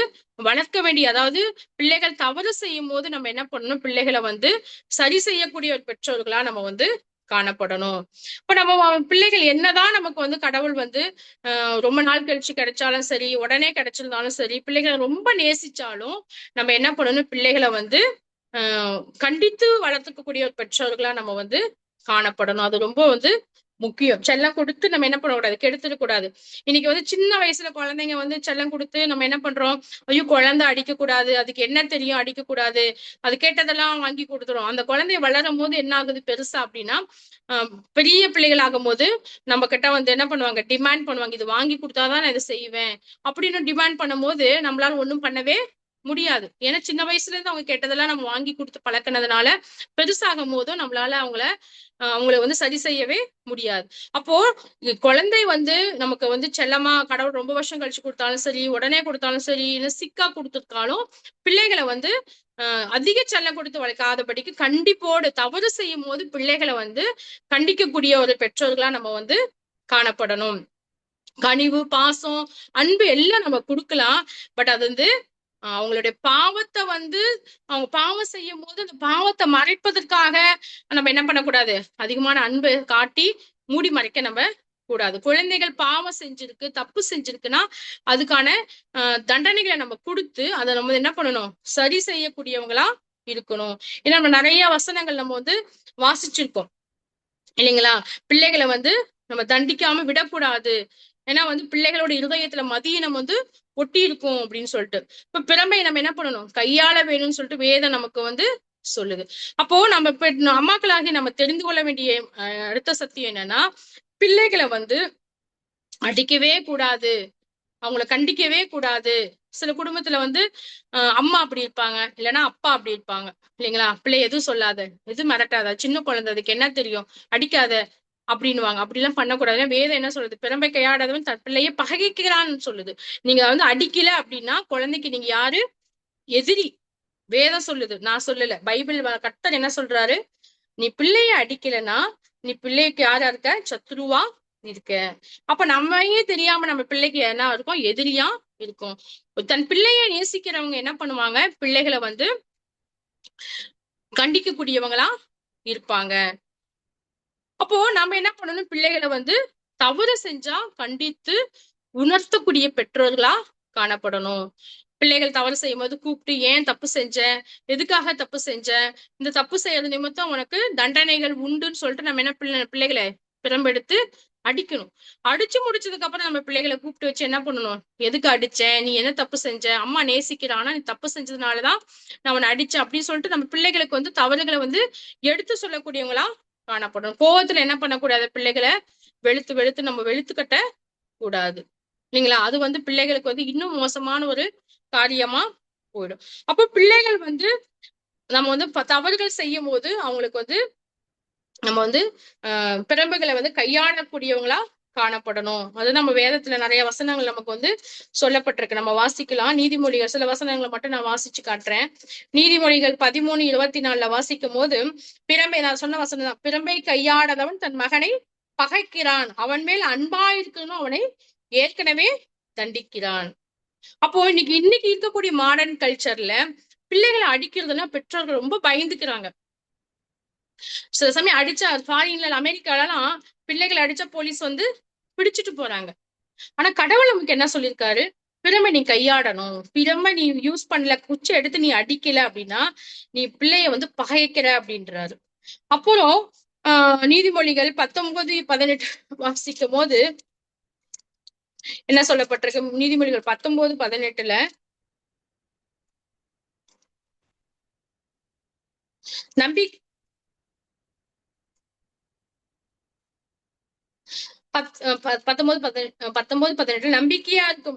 வளர்க்க வேண்டிய, அதாவது பிள்ளைகள் தவறு செய்யும் போது நம்ம என்ன பண்ணணும், பிள்ளைகளை வந்து சரி செய்யக்கூடிய ஒரு பெற்றோர்களா நம்ம வந்து காணப்படணும். இப்ப நம்ம பிள்ளைகள் என்னதான் நமக்கு வந்து கடவுள் வந்து ரொம்ப நாள் கழிச்சு கிடைச்சாலும் சரி, உடனே கிடைச்சிருந்தாலும் சரி, பிள்ளைகளை ரொம்ப நேசிச்சாலும் நம்ம என்ன பண்ணணும், பிள்ளைகளை வந்து கண்டித்து வளர்த்துக்கக்கூடிய ஒரு பெற்றோர்களா நம்ம வந்து காணப்படணும். அது ரொம்ப வந்து முக்கியம். செல்லம் கொடுத்து நம்ம என்ன பண்ணக்கூடாது, கெடுத்துடக்கூடாது. இன்னைக்கு வந்து சின்ன வயசுல குழந்தைங்க வந்து செல்லம் கொடுத்து நம்ம என்ன பண்றோம், ஐயோ குழந்தை அடிக்க கூடாது, அதுக்கு என்ன தெரியும் அடிக்க கூடாது, அது கேட்டதெல்லாம் வாங்கி கொடுத்துரும். அந்த குழந்தைய வளரும் போது என்ன ஆகுது பெருசா அப்படின்னா, பெரிய பிள்ளைகள் ஆகும் போது நம்ம கிட்ட வந்து என்ன பண்ணுவாங்க, டிமாண்ட் பண்ணுவாங்க, இது வாங்கி கொடுத்தாதான் நான் இதை செய்வேன் அப்படின்னு டிமாண்ட் பண்ணும் போது நம்மளால ஒண்ணும் பண்ணவே முடியாது. ஏன்னா சின்ன வயசுல இருந்து அவங்க கேட்டதெல்லாம் நம்ம வாங்கி கொடுத்து பழக்கினதுனால பெருசாகும் போதும் நம்மளால அவங்கள வந்து சரி செய்யவே முடியாது. அப்போ குழந்தை வந்து நமக்கு வந்து செல்லமா கடவுள் ரொம்ப வருஷம் கழிச்சு கொடுத்தாலும் சரி, உடனே கொடுத்தாலும் சரி, இல்லை சிக்கா கொடுத்துருக்காலும் பிள்ளைகளை வந்து அதிக செல்லம் கொடுத்து வளர்க்காதபடிக்கு கண்டிப்போடு தவறு செய்யும் போது பிள்ளைகளை வந்து கண்டிக்கக்கூடிய ஒரு பெற்றோர்களா நம்ம வந்து காணப்படணும். கனிவு, பாசம், அன்பு எல்லாம் நம்ம கொடுக்கலாம். பட் அது வந்து அவங்களுடைய பாவத்தை வந்து அவங்க பாவம் செய்யும் போது அந்த பாவத்தை மறைப்பதற்காக நம்ம என்ன பண்ணக்கூடாது, அதிகமான அன்பை காட்டி மூடி மறைக்க நம்ம கூடாது. குழந்தைகள் பாவம் செஞ்சிருக்கு, தப்பு செஞ்சிருக்குன்னா அதுக்கான தண்டனைகளை நம்ம கொடுத்து அதை நம்ம என்ன பண்ணணும், சரி செய்யக்கூடியவங்களா இருக்கணும். ஏன்னா நம்ம நிறைய வசனங்கள் நம்ம வந்து வாசிச்சிருக்கோம் இல்லைங்களா, பிள்ளைகளை வந்து நம்ம தண்டிக்காம விடக்கூடாது. ஏன்னா வந்து பிள்ளைகளோட இருதயத்துல மதியினம் வந்து ஒட்டி இருக்கும் அப்படின்னு சொல்லிட்டு இப்ப பிறமையை நம்ம என்ன பண்ணணும், கையாள வேணும்னு சொல்லிட்டு வேதம் நமக்கு வந்து சொல்லுது. அப்போ நம்ம அம்மாக்களாகி நம்ம தெரிந்து கொள்ள வேண்டிய அடுத்த சத்தியம் என்னன்னா, பிள்ளைகளை வந்து அடிக்கவே கூடாது, அவங்கள கண்டிக்கவே கூடாது. சில குடும்பத்துல வந்து அம்மா அப்படி இருப்பாங்க, இல்லைன்னா அப்பா அப்படி இருப்பாங்க இல்லைங்களா, பிள்ளை எதுவும் சொல்லாத, எதுவும் மிரட்டாத, சின்ன குழந்தை அதுக்கு என்ன தெரியும், அடிக்காத அப்படின்னுவாங்க. அப்படி எல்லாம் பண்ணக்கூடாது. வேதம் என்ன சொல்லுது, பிறம்பை கையாடாதவன் தன் பிள்ளையை பகைக்கிறான்னு சொல்லுது. நீங்க வந்து அடிக்கல அப்படின்னா குழந்தைக்கு நீங்க யாரு, எதிரி. வேதம் சொல்லுது, நான் சொல்லல. பைபிள் கர்த்தர் என்ன சொல்றாரு? நீ பிள்ளைய அடிக்கலைன்னா நீ பிள்ளைக்கு யாரா இருக்க? சத்துருவா இருக்க. அப்ப நம்மையே தெரியாம நம்ம பிள்ளைக்கு என்ன இருக்கும்? எதிரியா இருக்கும். தன் பிள்ளைய நேசிக்கிறவங்க என்ன பண்ணுவாங்க? பிள்ளைகளை வந்து கண்டிக்கக்கூடியவங்களா இருப்பாங்க. அப்போ நம்ம என்ன பண்ணணும்? பிள்ளைகளை வந்து தவறு செஞ்சா கண்டித்து உணர்த்தக்கூடிய பெற்றோர்களா காணப்படணும். பிள்ளைகள் தவறு செய்யும் போது கூப்பிட்டு, ஏன் தப்பு செஞ்ச, எதுக்காக தப்பு செஞ்ச, இந்த தப்பு செய்யறது நிமித்தம் உனக்கு தண்டனைகள் உண்டுன்னு சொல்லிட்டு நம்ம என்ன பிள்ளைகளை பிரம்பெடுத்து அடிக்கணும். அடிச்சு முடிச்சதுக்கு அப்புறம் நம்ம பிள்ளைகளை கூப்பிட்டு வச்சு என்ன பண்ணணும்? எதுக்கு அடிச்ச, நீ என்ன தப்பு செஞ்ச, அம்மா நேசிக்கிறானா, நீ தப்பு செஞ்சதுனாலதான் நான் அவனை அடிச்சேன் அப்படின்னு சொல்லிட்டு நம்ம பிள்ளைகளுக்கு வந்து தவறுகளை வந்து எடுத்து சொல்லக்கூடியவங்களா காணப்படணும். கோவத்துல என்ன பண்ணக்கூடாது? பிள்ளைகளை வெளுத்து வெளுத்து நம்ம வெளுத்து கட்ட கூடாது இல்லைங்களா? அது வந்து பிள்ளைகளுக்கு வந்து இன்னும் மோசமான ஒரு காரியமா போயிடும். அப்போ பிள்ளைகள் வந்து நம்ம வந்து தவறுகள் செய்யும் போது அவங்களுக்கு வந்து நம்ம வந்து பிரம்புகளை வந்து கையாளக்கூடியவங்களா காணப்படணும். அது நம்ம வேதத்துல நிறைய வசனங்கள் நமக்கு வந்து சொல்லப்பட்டிருக்கு. நம்ம வாசிக்கலாம். நீதிமொழிகள் சில வசனங்களை மட்டும் நான் வாசிச்சு காட்டுறேன். நீதிமொழிகள் 13:24 வாசிக்கும் போது, பிரம்பை, நான் சொன்ன வசனம் தான், பிரம்பை கையாடாதவன் தன் மகனை பகைக்கிறான், அவன் மேல் அன்பா இருக்கணும், அவனை ஏற்கனவே தண்டிக்கிறான். அப்போ இன்னைக்கு இருக்கக்கூடிய மாடர்ன் கல்ச்சர்ல பிள்ளைகளை அடிக்கிறதுனா பெற்றோர்கள் ரொம்ப பயந்துக்கிறாங்க. சில சமயம் அடிச்சா, ஃபாரின்ல அமெரிக்காலாம் பிள்ளைகளை அடிச்சா போலீஸ் வந்து பிடிச்சிட்டு போறாங்க. ஆனா கடவுள் நமக்கு என்ன சொல்லியிருக்காரு? பிரமை நீ கையாடணும், பிரமை நீ யூஸ் பண்ணல, குச்சி எடுத்து நீ அடிக்கல அப்படின்னா நீ பிள்ளைய வந்து பகைக்கிற அப்படின்றாரு. அப்புறம் நீதிமொழிகள் 19:18 வாசிக்கும் போது என்ன சொல்லப்பட்டிருக்கு? நீதிமொழிகள் 19:18 நம்பி 19:18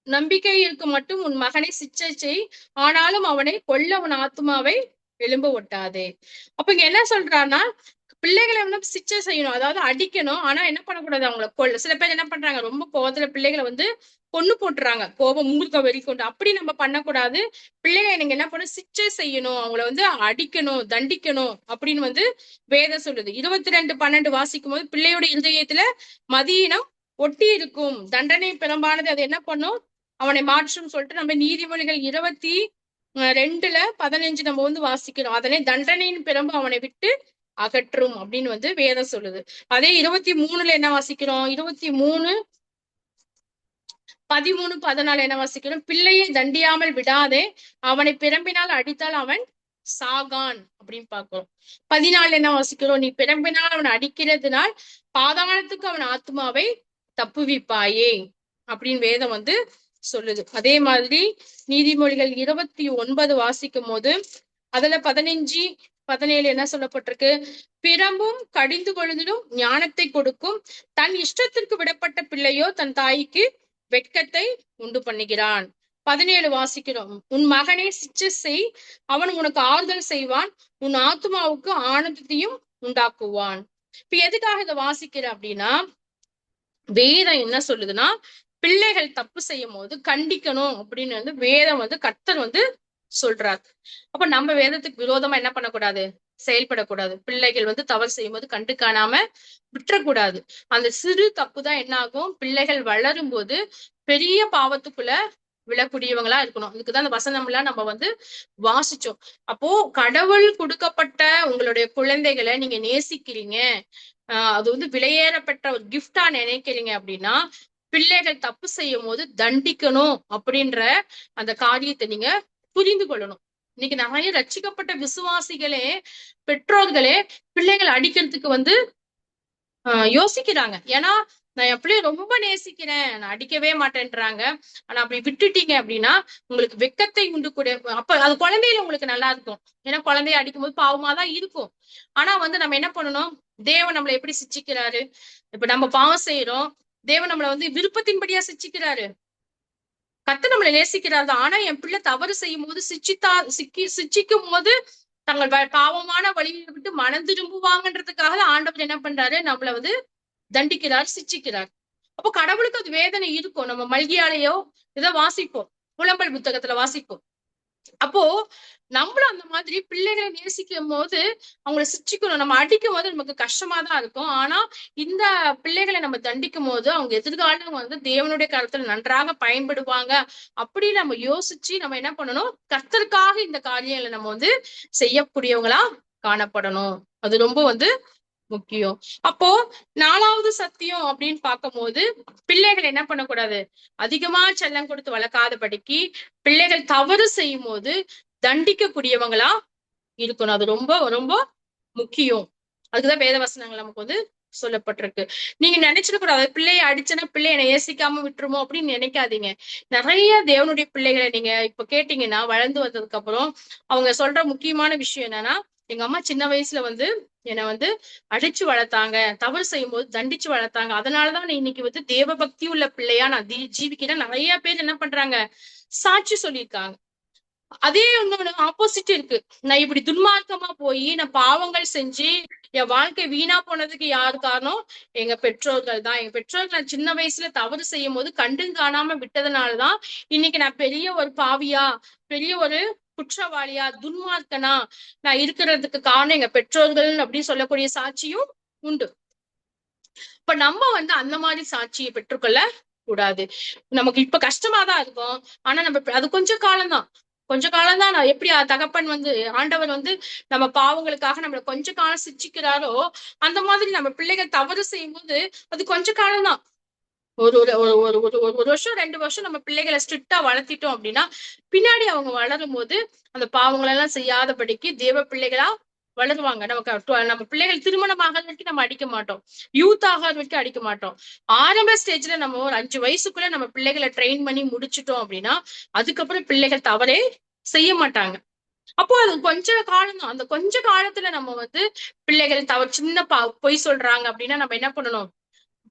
நம்பிக்கை இருக்கும் மட்டும் உன் மகனை சிச்சை செய், ஆனாலும் அவனை கொல்ல உன் ஆத்மாவை எழும்ப ஒட்டாதே. அப்ப இங்க என்ன சொல்றான்னா, பிள்ளைகளை வந்து சிச்சை செய்யணும், அதாவது அடிக்கணும். ஆனா என்ன பண்ணக்கூடாது? அவங்களை கொல்ல. சில பேர் என்ன பண்றாங்க? ரொம்ப கோபத்துல பிள்ளைகளை வந்து கொன்னு போட்டுறாங்க, கோபம் மூர்க்க வெறி கொண்டு. அப்படி நம்ம பண்ணக்கூடாது. பிள்ளைகளை நீங்க என்ன பண்ணணும்? சிச்சை செய்யணும், அவங்கள வந்து அடிக்கணும், தண்டிக்கணும் அப்படின்னு வந்து வேதம் சொல்லுது. 22:12 வாசிக்கும் போது, பிள்ளையோட இருதயத்துல மதியினம் ஒட்டி இருக்கும், தண்டனை பெரும்பானது அது என்ன பண்ணும்? அவனை மாற்றும் சொல்லிட்டு நம்ம நீதிமொழிகள் 22:15 நம்ம வந்து வாசிக்கிறோம். அதனை தண்டனையின் பிறம்பு அவனை விட்டு அகற்றும் அப்படின்னு வந்து வேதம் சொல்லுது. அதே 23 என்ன வாசிக்கிறோம்? 13:13-14 என்ன வாசிக்கிறோம்? பிள்ளையை தண்டியாமல் விடாதே, அவனை பிரம்பினால் அடித்தால் அவன் சாகான் அப்படின்னு பார்க்கிறோம். 14 என்ன வாசிக்கிறோம்? நீ பிரம்பினால் அவன் அடிக்கிறதுனால் பாதாளத்துக்கு அவன் ஆத்மாவை தப்புவிப்பாயே அப்படின்னு வேதம் வந்து சொல்லுது. அதே மாதிரி நீதிமொழிகள் 29 வாசிக்கும் போது அதுல 15-17 என்ன சொல்லப்பட்டிருக்கு? பிரம்பும் கடிந்து கொள்வதிலும் ஞானத்தை கொடுக்கும், தன் இஷ்டத்திற்கு விடப்பட்ட பிள்ளையோ தன் தாய்க்கு வெட்கத்தை உண்டு பண்ணுகிறான். 17 வாசிக்கிறோம். உன் மகனை சிச்சை செய், அவன் உனக்கு ஆறுதல் செய்வான், உன் ஆத்மாவுக்கு ஆனந்தத்தையும் உண்டாக்குவான். இப்ப எதுக்காக இதை வாசிக்கிற அப்படின்னா, வேதம் என்ன சொல்லுதுன்னா, பிள்ளைகள் தப்பு செய்யும் போது கண்டிக்கணும் அப்படின்னு வந்து வேதம் வந்து கர்த்தர் வந்து சொல்றாரு. அப்ப நம்ம வேதத்துக்கு விரோதமா என்ன பண்ணக்கூடாது? செயல்படக்கூடாது. பிள்ளைகள் வந்து தவறு செய்யும் போது கண்டு காணாம விட்டுறக்கூடாது. அந்த சிறு தப்பு தான் என்ன ஆகும்? பிள்ளைகள் வளரும் போது பெரிய பாவத்துக்குள்ள விழக்கூடியவங்களா இருக்கணும். இதுக்குதான் அந்த வசனம் எல்லாம் நம்ம வந்து வாசிச்சோம். அப்போ கடவுள் கொடுக்கப்பட்ட உங்களுடைய குழந்தைகளை நீங்க நேசிக்கிறீங்க, அது வந்து விலையேறப்பட்ட ஒரு கிஃப்டா நினைக்கிறீங்க அப்படின்னா, பிள்ளைகள் தப்பு செய்யும் போது தண்டிக்கணும் அப்படின்ற அந்த காரியத்தை நீங்க புரிந்து கொள்ளணும். இன்னைக்கு நிறைய ரட்சிக்கப்பட்ட விசுவாசிகளே, பெற்றோர்களே பிள்ளைகளை அடிக்கிறதுக்கு வந்து யோசிக்கிறாங்க. ஏன்னா நான் என் பிள்ளைய ரொம்ப நேசிக்கிறேன், நான் அடிக்கவே மாட்டேன்றாங்க. ஆனா அப்படி விட்டுட்டீங்க அப்படின்னா உங்களுக்கு வெட்கத்தை உண்டு கூட. அப்ப அது குழந்தையில உங்களுக்கு நல்லா இருக்கும். ஏன்னா குழந்தைய அடிக்கும் போது பாவமாதான் இருக்கும். ஆனா வந்து நம்ம என்ன பண்ணணும்? தேவன் நம்மளை எப்படி சிச்சிக்கிறாரு? இப்ப நம்ம பாவம் செய்யறோம், தேவன் நம்மளை வந்து விருப்பத்தின்படியா சிச்சிக்கிறாரு. கர்த்தர் நம்மளை நேசிக்கிறாரு. ஆனா என் பிள்ளை தவறு செய்யும் போது சிச்சிக்கும் போது தங்கள் பாவமான வழியை விட்டு மனம் திரும்புவாங்கன்றதுக்காக ஆண்டவர் என்ன பண்றாரு? நம்மள வந்து தண்டிக்கிறார், சிச்சிக்கிறார். அப்போ கடவுளுக்கு அது வேதனை இருக்கும். நம்ம மல்கியாலையோ இதை வாசிப்போம், புலம்பல் புத்தகத்துல வாசிப்போம். அப்போ நம்மளும் அந்த மாதிரி பிள்ளைகளை நேசிக்கும் போது அவங்கள சிச்சிக்கணும். நம்ம அடிக்கும் போது நமக்கு கஷ்டமா தான் இருக்கும். ஆனா இந்த பிள்ளைகளை நம்ம தண்டிக்கும் போது அவங்க எதிர்காலம் வந்து தேவனுடைய கருத்துல நன்றாக பயன்படுவாங்க. அப்படி நம்ம யோசிச்சு நம்ம என்ன பண்ணணும், கர்த்தருக்காக இந்த காரியங்களை நம்ம வந்து செய்யக்கூடியவங்களா காணப்படணும். அது ரொம்ப வந்து முக்கியம். அப்போ 4வது சத்தியம் அப்படின்னு பார்க்கும்போது பிள்ளைகள் என்ன பண்ணக்கூடாது, அதிகமா செல்லம் கொடுத்து வளர்க்காதபடிக்கு பிள்ளைகள் தவறு செய்யும் போது தண்டிக்கக்கூடியவங்களா இருக்கணும். அது ரொம்ப ரொம்ப முக்கியம். அதுக்குதான் வேத வசனங்கள் நமக்கு வந்து சொல்லப்பட்டிருக்கு. நீங்க நினைச்சிட கூடாது, பிள்ளைய அடிச்சனா பிள்ளை என்னை ஏசிக்காம விட்டுருமோ அப்படின்னு நினைக்காதீங்க. நிறைய தேவனுடைய பிள்ளைகளை நீங்க இப்ப கேட்டீங்கன்னா, வளர்ந்து வந்ததுக்கு அப்புறம் அவங்க சொல்ற முக்கியமான விஷயம் என்னன்னா, எங்க அம்மா சின்ன வயசுல வந்து என்னை வந்து அடிச்சு வளர்த்தாங்க, தவறு செய்யும் போது தண்டிச்சு வளர்த்தாங்க, அதனாலதான் நான் இன்னைக்கு வந்து தேவ பக்தி உள்ள பிள்ளையா நான் ஜீவிக்கிறேன். நிறைய பேர் என்ன பண்றாங்க, சாட்சி சொல்லியிருக்காங்க. அதே இன்னொன்னு ஆப்போசிட் இருக்கு. நான் இப்படி துன்மார்க்கமா போய் நான் பாவங்கள் செஞ்சு என் வாழ்க்கை வீணா போனதுக்கு யாரு காரணம், எங்க பெற்றோர்கள் தான். எங்க பெற்றோர்கள் நான் சின்ன வயசுல தவறு செய்யும் போது கண்டும் காணாம விட்டதுனாலதான் இன்னைக்கு நான் பெரிய ஒரு பாவியா, பெரிய ஒரு குற்றவாளியா, துன்மார்க்கனா நான் இருக்கிறதுக்கு காரணம் எங்க பெற்றோர்கள் அப்படின்னு சொல்லக்கூடிய சாட்சியும் உண்டு. இப்ப நம்ம வந்து அந்த மாதிரி சாட்சியை பெற்றுக்கொள்ள கூடாது. நமக்கு இப்ப கஷ்டமாதான் இருக்கும். ஆனா நம்ம அது கொஞ்ச காலம் தான். நான் எப்படி தகப்பன் வந்து ஆண்டவர் வந்து நம்ம பாவங்களுக்காக நம்மள கொஞ்ச காலம் சிச்சிக்கிறாரோ, அந்த மாதிரி நம்ம பிள்ளைகள் தவறு செய்யும் போது அது கொஞ்ச காலம் தான். ஒரு ஒரு ஒரு ஒரு ஒரு ஒரு வருஷம் 2 வருஷம் நம்ம பிள்ளைகளை ஸ்ட்ரிக்டா வளர்த்திட்டோம் அப்படின்னா, பின்னாடி அவங்க வளரும் போது அந்த பாவங்கள் எல்லாம் செய்யாதபடிக்கு தேவ பிள்ளைகளா வளருவாங்க. நம்ம பிள்ளைகள் திருமணம் ஆகாத வரைக்கும் நம்ம அடிக்க மாட்டோம், யூத் ஆகாத வரைக்கும் அடிக்க மாட்டோம். ஆரம்ப ஸ்டேஜ்ல நம்ம ஒரு 5 வயசுக்குள்ள நம்ம பிள்ளைகளை ட்ரெயின் பண்ணி முடிச்சிட்டோம் அப்படின்னா, அதுக்கப்புறம் பிள்ளைகள் தவறே செய்ய மாட்டாங்க. அப்போ அது கொஞ்ச காலம் தான். அந்த கொஞ்ச காலத்துல நம்ம வந்து பிள்ளைகள் சின்ன பொய் சொல்றாங்க அப்படின்னா நம்ம என்ன பண்ணணும்,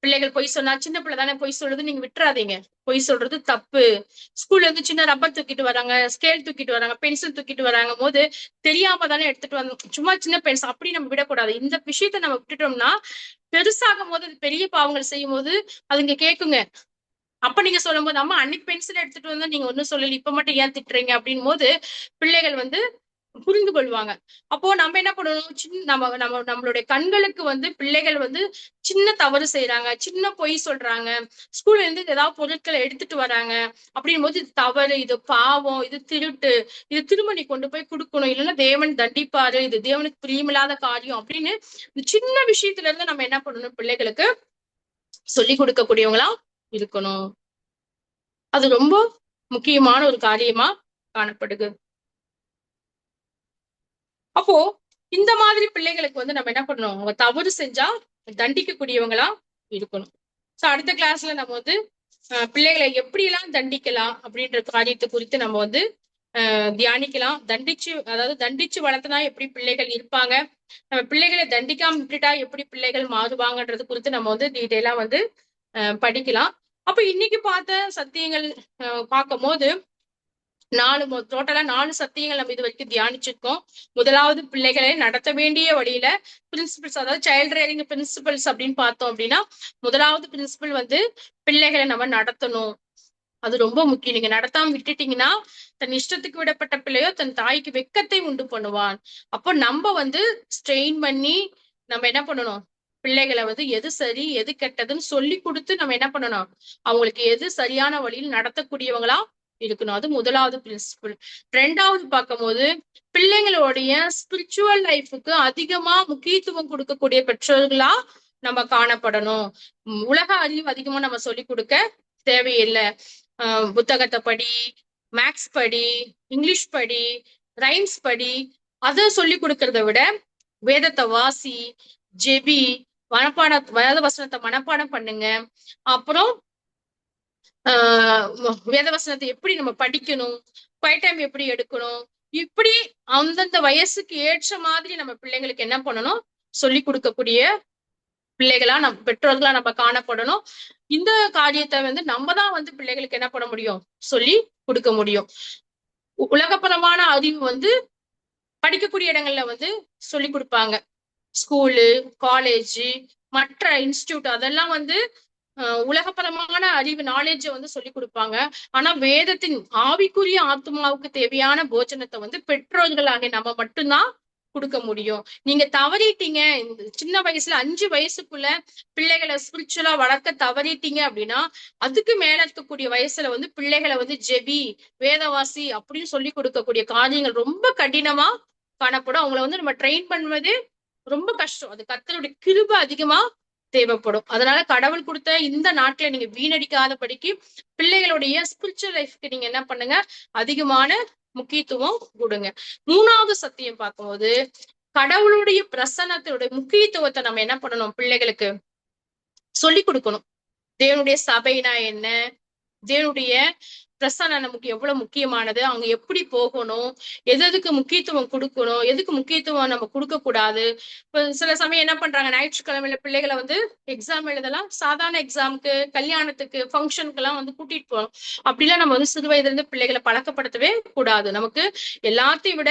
பிள்ளைகள் பொய் சொன்னா, சின்ன பிள்ளை தானே பொய் சொல்றது, நீங்க விட்டுறாதீங்க. பொய் சொல்றது தப்பு. ஸ்கூல்ல இருந்து சின்ன ரப்பர் தூக்கிட்டு வராங்க, ஸ்கேல் தூக்கிட்டு வராங்க, பென்சில் தூக்கிட்டு வராங்க போது தெரியாம தானே எடுத்துட்டு வந்து, சும்மா சின்ன பென்சில் அப்படி நம்ம விடக்கூடாது. இந்த விஷயத்த நம்ம விட்டுட்டோம்னா பெருசாகும் போது பெரிய பாவங்கள் செய்யும் போது அதுங்க கேக்குங்க. அப்ப நீங்க சொல்லும் போது, அம்மா அன்னைக்கு பென்சில் எடுத்துட்டு வந்தா நீங்க ஒண்ணும் சொல்லல, இப்ப மட்டும் ஏன் திட்டுறீங்க அப்படின் போது பிள்ளைகள் வந்து புரிந்து கொள்வாங்க. அப்போ நம்ம என்ன பண்ணணும், நம்மளுடைய கண்களுக்கு வந்து பிள்ளைகள் வந்து சின்ன தவறு செய்யறாங்க, சின்ன பொய் சொல்றாங்க, ஸ்கூல்ல இருந்து ஏதாவது பொருட்களை எடுத்துட்டு வராங்க அப்படின் போது இது தவறு, இது பாவம், இது திருட்டு, இது திரும்ப நீ கொண்டு போய் கொடுக்கணும், இல்லைன்னா தேவன் தண்டிப்பாரு, இது தேவனுக்கு பிரியமில்லாத காரியம் அப்படின்னு இந்த சின்ன விஷயத்துல இருந்து நம்ம என்ன பண்ணணும், பிள்ளைகளுக்கு சொல்லி கொடுக்கக்கூடியவங்களா இருக்கணும். அது ரொம்ப முக்கியமான ஒரு காரியமா காணப்படுது. அப்போ இந்த மாதிரி பிள்ளைகளுக்கு வந்து நம்ம என்ன பண்ணணும், அவங்க தவறு செஞ்சா தண்டிக்கக்கூடியவங்களா இருக்கணும். சோ அடுத்த கிளாஸ்ல நம்ம வந்து பிள்ளைகளை எப்படி எல்லாம் தண்டிக்கலாம் அப்படின்ற காரியத்தை குறித்து நம்ம வந்து தியானிக்கலாம். அதாவது தண்டிச்சு வளர்த்தனா எப்படி பிள்ளைகள் இருப்பாங்க, நம்ம பிள்ளைகளை தண்டிக்காம விட்டுட்டா எப்படி பிள்ளைகள் மாறுவாங்கன்றது குறித்து நம்ம வந்து டீட்டெயிலா வந்து படிக்கலாம். அப்ப இன்னைக்கு பார்த்த சத்தியங்கள் பார்க்கும் போது டோட்டலா 4 சத்தியங்கள் நம்ம இது வரைக்கும் தியானிச்சிருக்கோம். முதலாவது, பிள்ளைகளை நடத்த வேண்டிய வழியில பிரின்சிபல்ஸ், அதாவது சைல்ட் ரேரிங் பிரின்சிபல்ஸ் அப்படின்னு பார்த்தோம் அப்படின்னா, முதலாவது பிரின்சிபல் வந்து பிள்ளைகளை நம்ம நடத்தணும். அது ரொம்ப முக்கியம். நீங்க நடத்தாம விட்டுட்டீங்கன்னா தன் இஷ்டத்துக்கு விடப்பட்ட பிள்ளையோ தன் தாய்க்கு வெக்கத்தை உண்டு பண்ணுவான். அப்போ நம்ம வந்து ஸ்ட்ரெயின் பண்ணி நம்ம என்ன பண்ணணும், பிள்ளைகளை வந்து எது சரி எது கெட்டதுன்னு சொல்லி கொடுத்து நம்ம என்ன பண்ணணும், அவங்களுக்கு எது சரியான வழியில் நடத்தக்கூடியவங்களா இருக்கணும். அது முதலாவது பிரின்சிபல். 2வது பார்க்கும்போது, பிள்ளைங்களுடைய ஸ்பிரிச்சுவல் லைஃபுக்கு அதிகமா முக்கியத்துவம் கொடுக்கக்கூடிய பெற்றோர்களா நம்ம காணப்படணும். உலக அறிவு அதிகமா நம்ம சொல்லி கொடுக்க தேவையில்லை. புத்தகத்தை படி, மேக்ஸ் படி, இங்கிலீஷ் படி, ரைம்ஸ் படி, அதை சொல்லி கொடுக்கறத விட வேதத்தை வாசி, ஜெபி, வேத வசனத்தை மனப்பாடம் பண்ணுங்க. அப்புறம் வேதவசனத்தை எப்படி நம்ம படிக்கணும், குவைட் டைம் எப்படி எடுக்கணும், இப்படி அந்தந்த வயசுக்கு ஏற்ற மாதிரி நம்ம பிள்ளைங்களுக்கு என்ன பண்ணணும், சொல்லி கொடுக்கக்கூடிய பிள்ளைகளா நம்ம பெற்றோர்களா நம்ம காணப்படணும். இந்த காரியத்தை வந்து நம்ம தான் வந்து பிள்ளைகளுக்கு என்ன பண்ண முடியும், சொல்லி கொடுக்க முடியும். உலகப்பரமான அறிவு வந்து படிக்கக்கூடிய இடங்கள்ல வந்து சொல்லி கொடுப்பாங்க. ஸ்கூலு, காலேஜ், மற்ற இன்ஸ்டிடியூட், அதெல்லாம் வந்து உலகப்பரமான அறிவு நாலேஜ வந்து சொல்லி கொடுப்பாங்க. ஆனா வேதத்தின் ஆவிக்குரிய ஆத்மாவுக்கு தேவையான போஜனத்தை வந்து பெற்றோர்களாகிய நம்ம மட்டும்தான் கொடுக்க முடியும். நீங்க தவறிட்டீங்க, இந்த சின்ன வயசுல 5 வயசுக்குள்ள பிள்ளைகளை ஸ்பிரிச்சுவலா வளர்க்க தவறிட்டீங்க அப்படின்னா, அதுக்கு மேல இருக்கக்கூடிய வயசுல வந்து பிள்ளைகளை வந்து ஜெபி, வேதவாசி அப்படின்னு சொல்லி கொடுக்கக்கூடிய காரியங்கள் ரொம்ப கடினமா காணப்படும். அவங்கள வந்து நம்ம ட்ரெயின் பண்ணுவதே ரொம்ப கஷ்டம். அது கர்த்தருடைய கிருபை அதிகமா தேவைப்படும். அதனால கடவுள் கொடுத்த இந்த நாட்களை நீங்க வீணடிக்காதபடிக்கு பிள்ளைகளுடைய ஸ்பிரிச்சுவல் லைஃப்க்கு நீங்க என்ன பண்ணுங்க, அதிகமான முக்கியத்துவம் கொடுங்க. 3வது சத்தியம் பார்க்கும்போது, கடவுளுடைய பிரசன்னத்தினுடைய முக்கியத்துவத்தை நம்ம என்ன பண்ணணும், பிள்ளைகளுக்கு சொல்லி கொடுக்கணும். தேவனுடைய சபைனா என்ன, தேவனுடைய பிரசன்னம் நமக்கு எவ்வளவு முக்கியமானது, அவங்க எப்படி போகணும், எதுக்கு முக்கியத்துவம் கொடுக்கணும், எதுக்கு முக்கியத்துவம் நம்ம கொடுக்க கூடாது. இப்ப சில சமயம் என்ன பண்றாங்க, ஞாயிற்றுக்கிழமையில பிள்ளைகளை வந்து எக்ஸாம் எழுதலாம், சாதாரண எக்ஸாமுக்கு, கல்யாணத்துக்கு, ஃபங்க்ஷனுக்கு எல்லாம் வந்து கூட்டிட்டு போறோம். அப்படிலாம் நம்ம வந்து சிறு வயதுல இருந்து பிள்ளைகளை பழக்கப்படுத்தவே கூடாது. நமக்கு எல்லாத்தையும் விட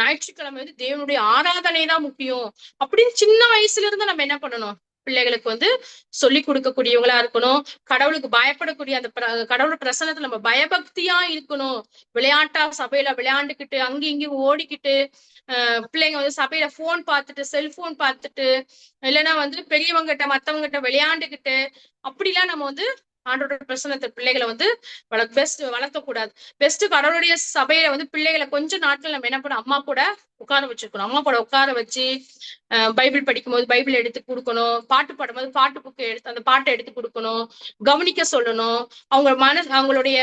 ஞாயிற்றுக்கிழமை வந்து தேவனுடைய ஆராதனை தான் முக்கியம் அப்படின்னு சின்ன வயசுல இருந்து நம்ம என்ன பண்ணணும், பிள்ளைகளுக்கு வந்து சொல்லி கொடுக்கக்கூடியவங்களா இருக்கணும். கடவுளுக்கு பயப்படக்கூடிய அந்த கடவுள் பிரசன்னத்துல நம்ம பயபக்தியா இருக்கணும். விளையாட்டா சபையில விளையாண்டுக்கிட்டு அங்கேயும் இங்கேயும் ஓடிக்கிட்டு பிள்ளைங்க வந்து சபையில போன் பார்த்துட்டு, செல்போன் பார்த்துட்டு, இல்லைன்னா வந்து பெரியவங்க கிட்ட மத்தவங்க கிட்ட விளையாண்டுக்கிட்டு அப்படிலாம் நம்ம வந்து ஆண்டோட பிரசன்னத்தை பிள்ளைகளை வந்து வளர்க்க கூடாது. பெஸ்ட் கடவுளுடைய சபையில வந்து பிள்ளைகளை கொஞ்ச நாட்கள் நம்ம என்ன பண்ணணும், அம்மா கூட உட்கார வச்சிருக்கணும். அம்மா கூட உட்கார வச்சு பைபிள் படிக்கும்போது பைபிள் எடுத்து கொடுக்கணும், பாட்டு பாடும்போது பாட்டு புக்கு எடுத்து அந்த பாட்டை எடுத்து கொடுக்கணும், கவனிக்க சொல்லணும். அவங்களுடைய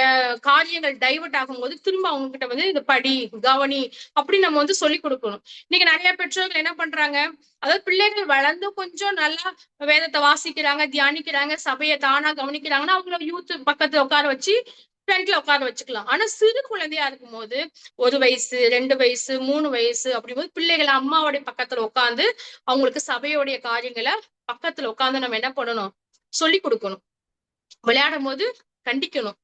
காரியங்கள் டைவர்ட் ஆகும்போது திரும்ப அவங்க கிட்ட வந்து இந்த படி கவனி அப்படி நம்ம வந்து சொல்லி கொடுக்கணும். இன்னைக்கு நிறைய பெற்றோர்கள் என்ன பண்றாங்க, அதாவது பிள்ளைகள் வளர்ந்து கொஞ்சம் நல்லா வேதத்தை வாசிக்கிறாங்க, தியானிக்கிறாங்க, சபையை தானா கவனிக்கிறாங்கன்னா அவங்கள யூத் பக்கத்துல உட்கார வச்சு ஃப்ரண்ட்ல உட்கார வச்சுக்கலாம். ஆனா சிறு குழந்தையா இருக்கும் போது 1 வயசு 2 வயசு 3 வயசு அப்படிங்கும்போது பிள்ளைகளை அம்மாவோடைய பக்கத்துல உட்காந்து அவங்களுக்கு சபையோடைய காரியங்களை பக்கத்துல உட்காந்து நம்ம என்ன பண்ணணும், சொல்லி கொடுக்கணும். விளையாடும் போது கண்டிக்கணும்.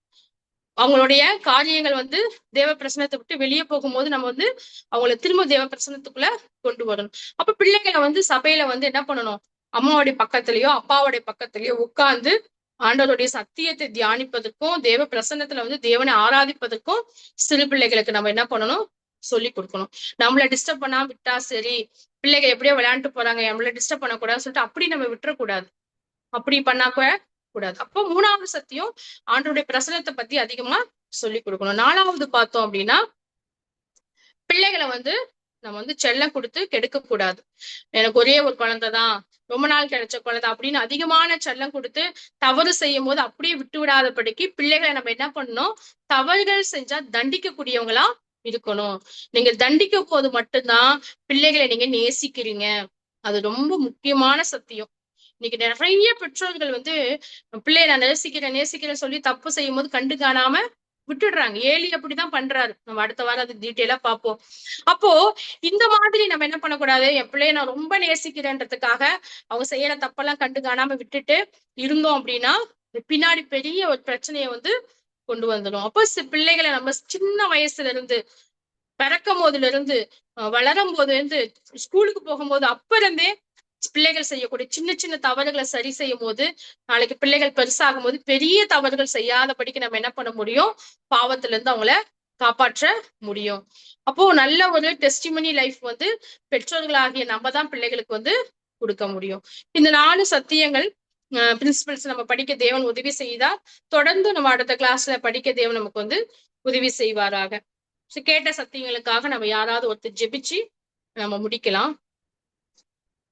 அவங்களுடைய காரியங்கள் வந்து தேவ பிரசனத்தை விட்டு வெளியே போகும்போது நம்ம வந்து அவங்களை திரும்ப தேவ பிரசனத்துக்குள்ள கொண்டு வரணும். அப்ப பிள்ளைகளை வந்து சபையில வந்து என்ன பண்ணணும், அம்மாவுடைய பக்கத்துலயோ அப்பாவுடைய பக்கத்துலயோ உட்கார்ந்து ஆண்டவருடைய சத்தியத்தை தியானிப்பதற்கும் தேவ பிரசன்னத்துல வந்து தேவனை ஆராதிப்பதற்கும் சிறு பிள்ளைகளுக்கு நம்ம என்ன பண்ணணும், சொல்லி கொடுக்கணும். நம்மள டிஸ்டர்ப் பண்ணாம விட்டா சரி, பிள்ளைங்க எப்படியோ விளையாண்டு போறாங்க, நம்மள டிஸ்டர்ப் பண்ணக்கூடாதுன்னு சொல்லிட்டு அப்படி நம்ம விட்டுறக்கூடாது. அப்படி பண்ணா கூடாது. அப்போ 3வது சத்தியம் ஆண்டவருடைய பிரசன்னத்தை பத்தி அதிகமா சொல்லி கொடுக்கணும். 4வது பார்த்தோம் அப்படின்னா, பிள்ளைகளை வந்து நம்ம வந்து செல்லம் கொடுத்து கெடுக்க கூடாது. எனக்கு ஒரே ஒரு குழந்தைதான், ரொம்ப நாள் கிடைச்ச குழந்தை அப்படின்னு அதிகமான செல்லம் கொடுத்து தவறு செய்யும் போது அப்படியே விட்டு விடாதபடிக்கு பிள்ளைகளை நம்ம என்ன பண்ணணும், தவறுகள் செஞ்சா தண்டிக்கக்கூடியவங்களா இருக்கணும். நீங்க தண்டிக்கும் போது மட்டும்தான் பிள்ளைகளை நீங்க நேசிக்கிறீங்க. அது ரொம்ப முக்கியமான சத்தியம். இன்னைக்கு நிறைய பெற்றோர்கள் வந்து பிள்ளைய நான் நேசிக்கிறேன்னு சொல்லி தப்பு செய்யும் போது கண்டு காணாம விட்டுடுறாங்க. ஏலி அப்படிதான் பண்றாரு. நம்ம அடுத்த வாரம் அது டீட்டெயிலா பார்ப்போம். அப்போ இந்த மாதிரி நம்ம என்ன பண்ணக்கூடாது, என் பிள்ளைய நான் ரொம்ப நேசிக்கிறேன்றதுக்காக அவங்க செய்யற தப்பெல்லாம் கண்டு காணாம விட்டுட்டு இருந்தோம் அப்படின்னா பின்னாடி பெரிய ஒரு பிரச்சனையை வந்து கொண்டு வந்துடும். அப்போ பிள்ளைகளை நம்ம சின்ன வயசுல இருந்து, பிறக்கும் போதுல இருந்து, வளரும் போது இருந்து, ஸ்கூலுக்கு போகும்போது அப்ப இருந்தே பிள்ளைகள் செய்யக்கூடிய சின்ன சின்ன தவறுகளை சரி செய்யும் போது நாளைக்கு பிள்ளைகள் பெருசாகும் போது பெரிய தவறுகள் செய்யாதபடிக்கு நம்ம என்ன பண்ண முடியும், பாவத்துல இருந்து அவங்கள காப்பாற்ற முடியும். அப்போ நல்ல ஒரு டெஸ்டிமனி லைஃப் வந்து பெற்றோர்களாகிய நம்ம தான் பிள்ளைகளுக்கு வந்து கொடுக்க முடியும். இந்த 4 சத்தியங்கள் பிரின்சிபல்ஸ் நம்ம படிக்க தேவன் உதவி செய்தா தொடர்ந்து நம்ம அடுத்த கிளாஸ்ல படிக்க தேவன் நமக்கு வந்து உதவி செய்வாராக. கேட்ட சத்தியங்களுக்காக நம்ம யாராவது ஒருத்தர் ஜெபிச்சு நம்ம முடிக்கலாம்.